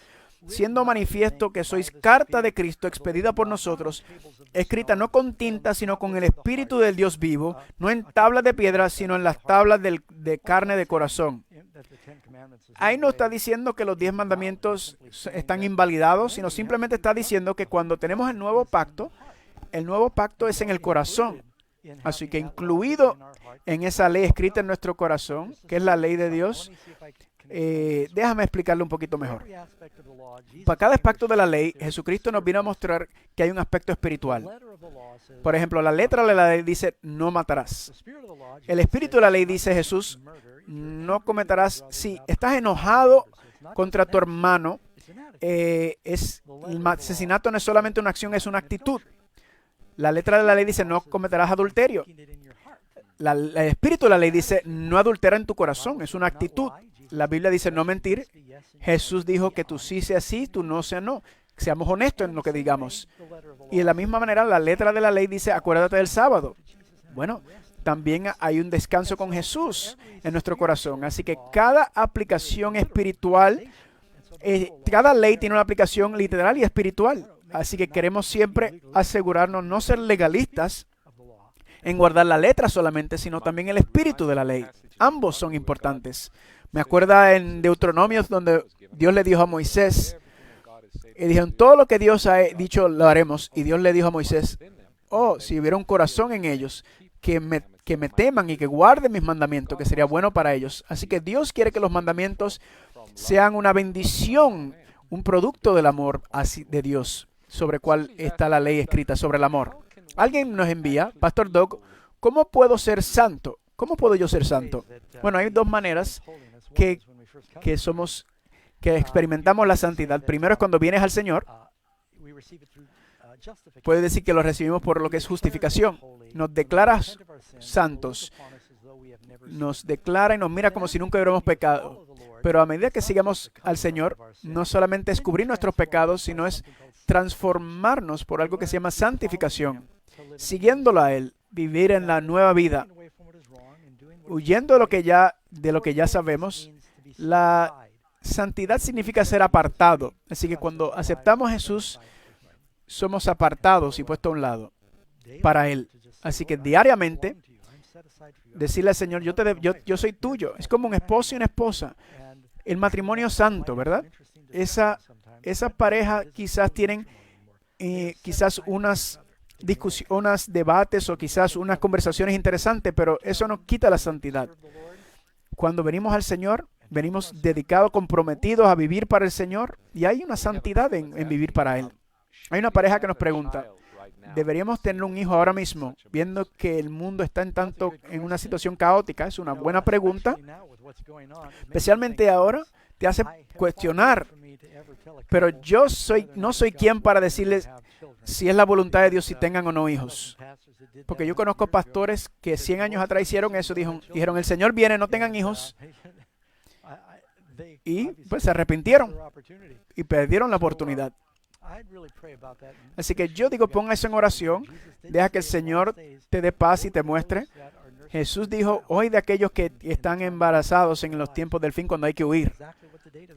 S1: siendo manifiesto que sois carta de Cristo, expedida por nosotros, escrita no con tinta, sino con el Espíritu del Dios vivo, no en tablas de piedra, sino en las tablas de carne de corazón. Ahí no está diciendo que los 10 mandamientos están invalidados, sino simplemente está diciendo que cuando tenemos el nuevo pacto es en el corazón. Así que incluido en esa ley escrita en nuestro corazón, que es la ley de Dios, déjame explicarlo un poquito mejor. Para cada aspecto de la ley, Jesucristo nos vino a mostrar que hay un aspecto espiritual. Por ejemplo, la letra de la ley dice, no matarás. El espíritu de la ley dice, Jesús, no cometerás. Si estás enojado contra tu hermano, el asesinato no es solamente una acción, es una actitud. La letra de la ley dice, no cometerás adulterio. El espíritu de la ley dice, no adultera en tu corazón, es una actitud. La Biblia dice, no mentir. Jesús dijo que tú sí seas sí, tú no seas no. Seamos honestos en lo que digamos. Y de la misma manera, la letra de la ley dice, acuérdate del sábado. Bueno, también hay un descanso con Jesús en nuestro corazón. Así que cada aplicación espiritual, cada ley tiene una aplicación literal y espiritual. Así que queremos siempre asegurarnos no ser legalistas en guardar la letra solamente, sino también el espíritu de la ley. Ambos son importantes. Me acuerda en Deuteronomios donde Dios le dijo a Moisés, y dijeron, todo lo que Dios ha dicho lo haremos. Y Dios le dijo a Moisés, si hubiera un corazón en ellos que me teman y que guarden mis mandamientos, que sería bueno para ellos. Así que Dios quiere que los mandamientos sean una bendición, un producto del amor de Dios, sobre cuál está la ley escrita, sobre el amor. Alguien nos envía, Pastor Doug, ¿cómo puedo ser santo? ¿Cómo puedo yo ser santo? Bueno, hay dos maneras que experimentamos la santidad. Primero es cuando vienes al Señor. Puede decir que lo recibimos por lo que es justificación. Nos declara santos. Nos declara y nos mira como si nunca hubiéramos pecado. Pero a medida que sigamos al Señor, no solamente es cubrir nuestros pecados, sino es transformarnos por algo que se llama santificación. Siguiéndolo a Él, vivir en la nueva vida, huyendo de lo que ya sabemos. La santidad significa ser apartado. Así que cuando aceptamos a Jesús, somos apartados y puestos a un lado para Él. Así que diariamente, decirle al Señor, yo soy tuyo. Es como un esposo y una esposa. El matrimonio santo, ¿verdad? Esa pareja quizás tienen quizás unos debates o quizás unas conversaciones interesantes, pero eso no quita la santidad. Cuando venimos al Señor, venimos dedicados, comprometidos a vivir para el Señor, y hay una santidad en vivir para Él. Hay una pareja que nos pregunta, ¿deberíamos tener un hijo ahora mismo, viendo que el mundo está en una situación caótica? Es una buena pregunta, especialmente ahora, te hace cuestionar. Pero no soy quien para decirles si es la voluntad de Dios si tengan o no hijos. Porque yo conozco pastores que 100 años atrás hicieron eso, dijeron, el Señor viene, no tengan hijos. Y pues se arrepintieron y perdieron la oportunidad. Así que yo digo, ponga eso en oración, deja que el Señor te dé paz y te muestre. Jesús dijo, hoy de aquellos que están embarazados en los tiempos del fin, cuando hay que huir.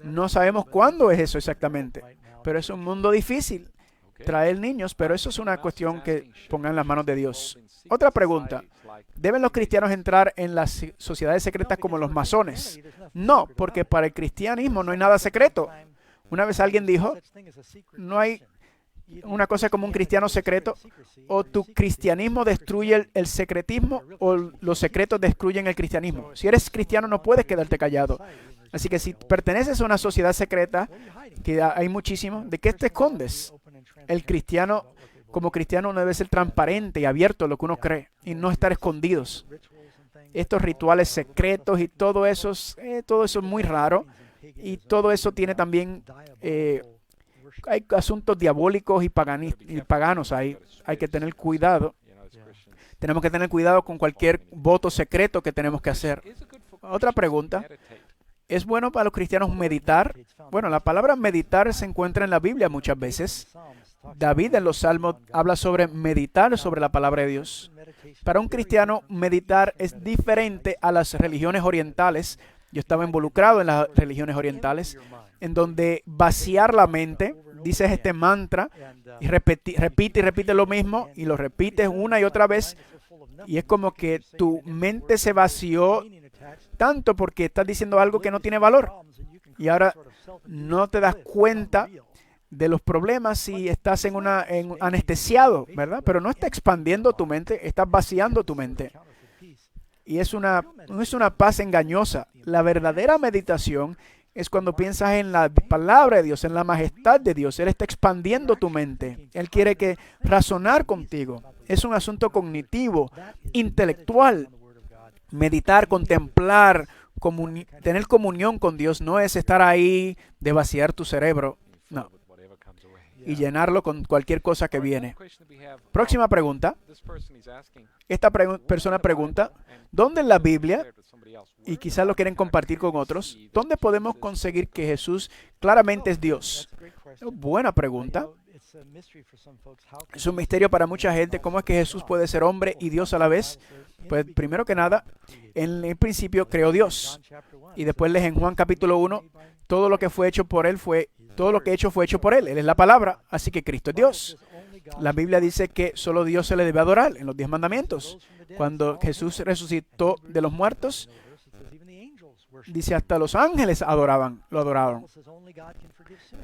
S1: No sabemos cuándo es eso exactamente, pero es un mundo difícil traer niños, pero eso es una cuestión que pongan en las manos de Dios. Otra pregunta, ¿deben los cristianos entrar en las sociedades secretas como los masones? No, porque para el cristianismo no hay nada secreto. Una vez alguien dijo, no hay una cosa como un cristiano secreto. O tu cristianismo destruye el secretismo, o los secretos destruyen el cristianismo. Si eres cristiano no puedes quedarte callado. Así que si perteneces a una sociedad secreta, que hay muchísimo, ¿de qué te escondes? El cristiano, como cristiano, uno debe ser transparente y abierto a lo que uno cree y no estar escondidos. Estos rituales secretos y todo eso es muy raro, y todo eso tiene también hay asuntos diabólicos y paganos ahí. Hay que tener cuidado. Tenemos que tener cuidado con cualquier voto secreto que tenemos que hacer. Otra pregunta. ¿Es bueno para los cristianos meditar? Bueno, la palabra meditar se encuentra en la Biblia muchas veces. David en los Salmos habla sobre meditar sobre la palabra de Dios. Para un cristiano, meditar es diferente a las religiones orientales. Yo estaba involucrado en las religiones orientales, en donde vaciar la mente, dices este mantra, y repite y repite lo mismo, y lo repites una y otra vez, y es como que tu mente se vació tanto porque estás diciendo algo que no tiene valor. Y ahora no te das cuenta de los problemas si estás en anestesiado, ¿verdad? Pero no está expandiendo tu mente, estás vaciando tu mente. Y no es una paz engañosa. La verdadera meditación es cuando piensas en la palabra de Dios, en la majestad de Dios. Él está expandiendo tu mente. Él quiere razonar contigo. Es un asunto cognitivo, intelectual. Meditar, contemplar, tener comunión con Dios no es estar ahí de vaciar tu cerebro, no, y llenarlo con cualquier cosa que viene. Próxima pregunta. Esta persona pregunta, ¿dónde en la Biblia, y quizás lo quieren compartir con otros, dónde podemos conseguir que Jesús claramente es Dios? Buena pregunta. Es un misterio para mucha gente. ¿Cómo es que Jesús puede ser hombre y Dios a la vez? Pues primero que nada, en el principio creó Dios. Y después lees en Juan capítulo 1, todo lo que fue hecho por Él todo lo que hecho fue hecho por Él. Él es la palabra, así que Cristo es Dios. La Biblia dice que solo Dios se le debe adorar en los 10 mandamientos. Cuando Jesús resucitó de los muertos, dice hasta los ángeles lo adoraron.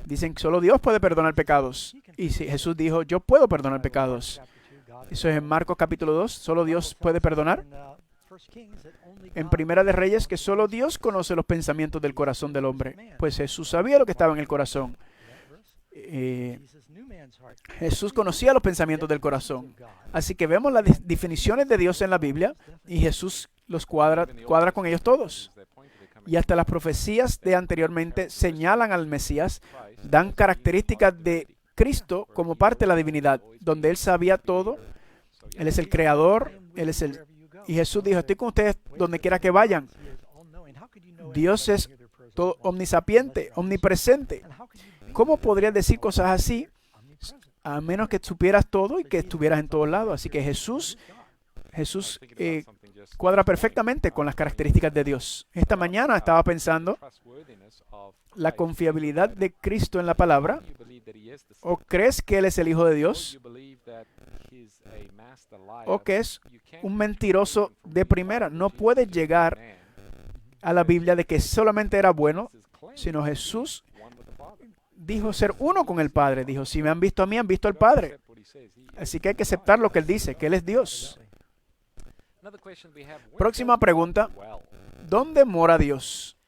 S1: Dicen que solo Dios puede perdonar pecados. Y si Jesús dijo, yo puedo perdonar pecados. Eso es en Marcos capítulo 2, solo Dios puede perdonar. En Primera de Reyes, que solo Dios conoce los pensamientos del corazón del hombre. Pues Jesús sabía lo que estaba en el corazón. Jesús conocía los pensamientos del corazón. Así que vemos las definiciones de Dios en la Biblia y Jesús los cuadra con ellos todos. Y hasta las profecías de anteriormente señalan al Mesías, dan características de Cristo como parte de la divinidad, donde Él sabía todo. Él es el creador, y Jesús dijo, estoy con ustedes donde quiera que vayan. Dios es todo omnisapiente, omnipresente. ¿Cómo podrías decir cosas así a menos que supieras todo y que estuvieras en todos lados? Así que Jesús cuadra perfectamente con las características de Dios. Esta mañana estaba pensando la confiabilidad de Cristo en la palabra. ¿O crees que Él es el Hijo de Dios? ¿O que es un mentiroso de primera? No puedes llegar a la Biblia de que solamente era bueno, sino Jesús dijo ser uno con el Padre. Dijo, si me han visto a mí, han visto al Padre. Así que hay que aceptar lo que Él dice, que Él es Dios. Próxima pregunta. ¿Dónde mora Dios?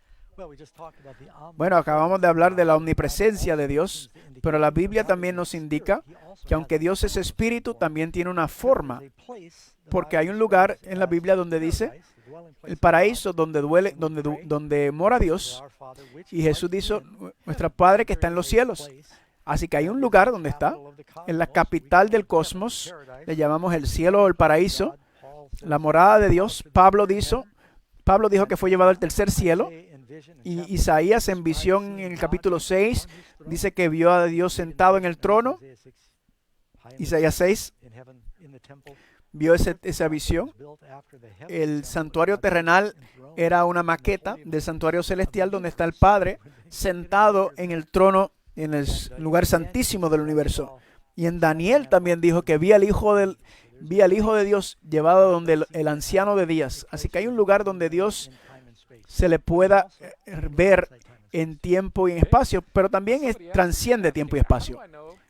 S1: Bueno, acabamos de hablar de la omnipresencia de Dios, pero la Biblia también nos indica que aunque Dios es espíritu, también tiene una porque hay un lugar en la Biblia donde dice el paraíso donde mora Dios, y Jesús dijo, nuestro Padre que está en los cielos. Así que hay un lugar donde está, en la capital del cosmos, le llamamos el cielo o el paraíso, la morada de Dios. Pablo dijo que fue llevado al tercer cielo, y Isaías en visión en el capítulo 6 dice que vio a Dios sentado en el trono. Isaías 6 vio esa visión. El santuario terrenal era una maqueta del santuario celestial donde está el Padre sentado en el trono, en el lugar santísimo del universo. Y en Daniel también dijo que vi al Hijo de Dios llevado donde el anciano de días. Así que hay un lugar donde Dios se le pueda ver en tiempo y en espacio, pero también trasciende tiempo y espacio.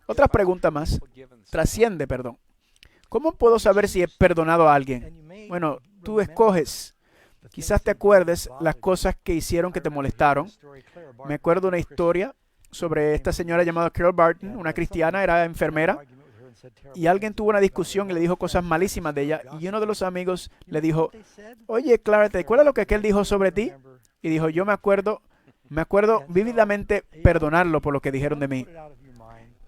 S1: Otra pregunta más. Trasciende, perdón. ¿Cómo puedo saber si he perdonado a alguien? Bueno, tú escoges. Quizás te acuerdes las cosas que hicieron que te molestaron. Me acuerdo una historia sobre esta señora llamada Carol Barton, una cristiana, era enfermera, y alguien tuvo una discusión y le dijo cosas malísimas de ella, y uno de los amigos le dijo, oye, Clara, ¿te acuerdas lo que aquel dijo sobre ti? Y dijo, yo me acuerdo vívidamente perdonarlo por lo que dijeron de mí.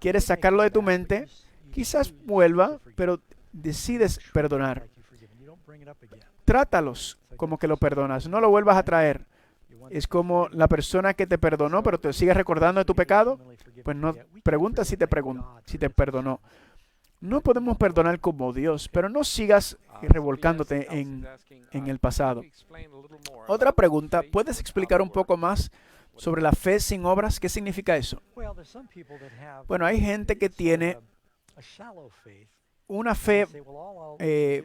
S1: ¿Quieres sacarlo de tu mente? Quizás vuelva, pero decides perdonar, trátalos como que lo perdonas. No lo vuelvas a traer. Es como la persona que te perdonó, pero te sigue recordando de tu pecado. Pues no pregunta si te perdonó. No podemos perdonar como Dios, pero no sigas revolcándote en el pasado. Otra pregunta, ¿puedes explicar un poco más sobre la fe sin obras? ¿Qué significa eso? Bueno, hay gente que tiene una fe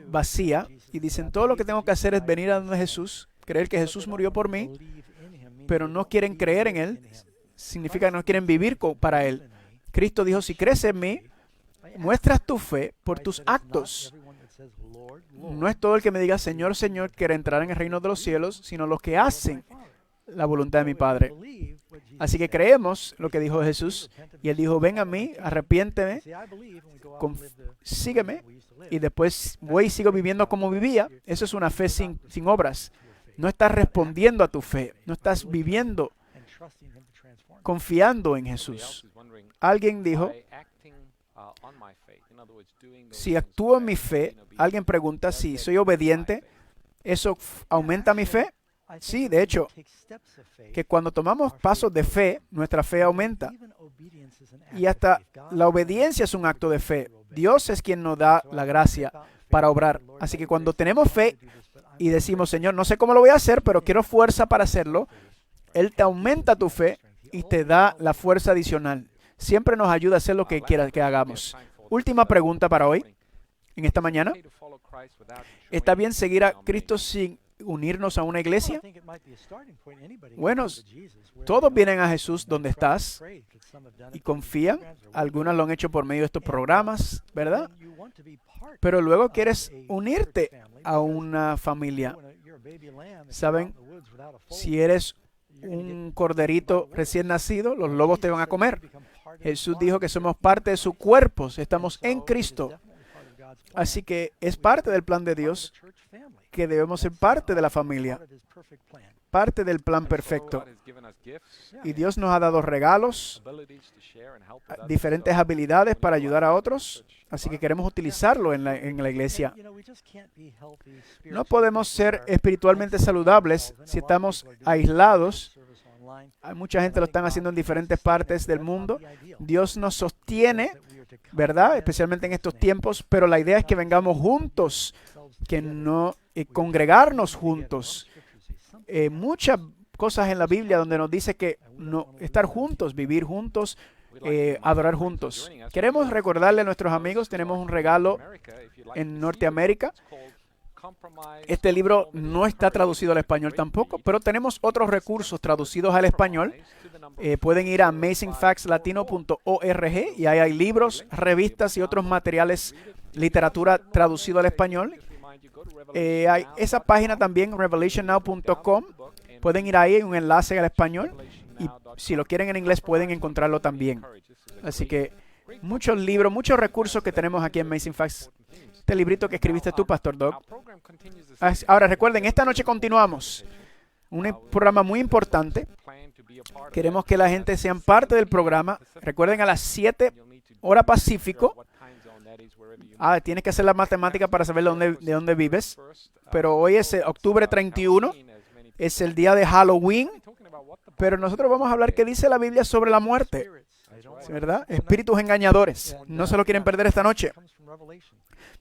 S1: vacía y dicen, todo lo que tengo que hacer es venir a donde Jesús, creer que Jesús murió por mí, pero no quieren creer en Él. Significa que no quieren vivir para Él. Cristo dijo, si crees en mí, muestras tu fe por tus actos. No es todo el que me diga, Señor, Señor, quiere entrar en el reino de los cielos, sino los que hacen la voluntad de mi Padre. Así que creemos lo que dijo Jesús, y Él dijo, ven a mí, arrepiénteme, sígueme, y después voy y sigo viviendo como vivía. Eso es una fe sin obras. No estás respondiendo a tu fe, no estás viviendo, confiando en Jesús. Alguien dijo, si actúo en mi fe, alguien pregunta si soy obediente, ¿eso aumenta mi fe? Sí, de hecho, que cuando tomamos pasos de fe, nuestra fe aumenta. Y hasta la obediencia es un acto de fe. Dios es quien nos da la gracia para obrar. Así que cuando tenemos fe y decimos, Señor, no sé cómo lo voy a hacer, pero quiero fuerza para hacerlo, Él te aumenta tu fe y te da la fuerza adicional. Siempre nos ayuda a hacer lo que quiera que hagamos. Última pregunta para hoy, en esta mañana. ¿Está bien seguir a Cristo sin unirnos a una iglesia? Bueno, todos vienen a Jesús donde estás y confían. Algunos lo han hecho por medio de estos programas, ¿verdad? Pero luego quieres unirte a una familia. ¿Saben? Si eres un corderito recién nacido, los lobos te van a comer. Jesús dijo que somos parte de su cuerpo, estamos en Cristo. Así que es parte del plan de Dios que debemos ser parte de la familia, parte del plan perfecto. Y Dios nos ha dado regalos, diferentes habilidades para ayudar a otros, así que queremos utilizarlo en la iglesia. No podemos ser espiritualmente saludables si estamos aislados. Hay mucha gente lo están haciendo en diferentes partes del mundo. Dios nos sostiene, ¿verdad? Especialmente en estos tiempos, pero la idea es que vengamos juntos, que no congregarnos juntos. Muchas cosas en la Biblia donde nos dice que no estar juntos, vivir juntos, adorar juntos. Queremos recordarle a nuestros amigos, tenemos un regalo en Norteamérica. Este libro no está traducido al español tampoco, pero tenemos otros recursos traducidos al español. Pueden ir a amazingfactslatino.org y ahí hay libros, revistas y otros materiales, literatura traducido al español. Hay esa página también, revelationnow.com. Pueden ir ahí, hay un enlace al español. Y si lo quieren en inglés, pueden encontrarlo también. Así que muchos libros, muchos recursos que tenemos aquí en Amazing Facts. Este librito que escribiste tú, Pastor Doug. Ahora recuerden, esta noche continuamos. Un programa muy importante. Queremos que la gente sea parte del programa. Recuerden, a las 7 hora Pacífico. Tienes que hacer la matemática para saber de dónde vives. Pero hoy es octubre 31. Es el día de Halloween. Pero nosotros vamos a hablar qué dice la Biblia sobre la muerte. ¿Verdad? Espíritus engañadores. No se lo quieren perder esta noche.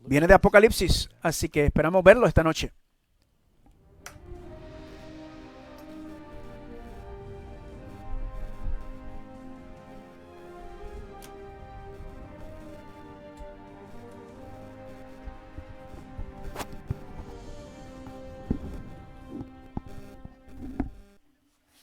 S1: Viene de Apocalipsis. Así que esperamos verlo esta noche.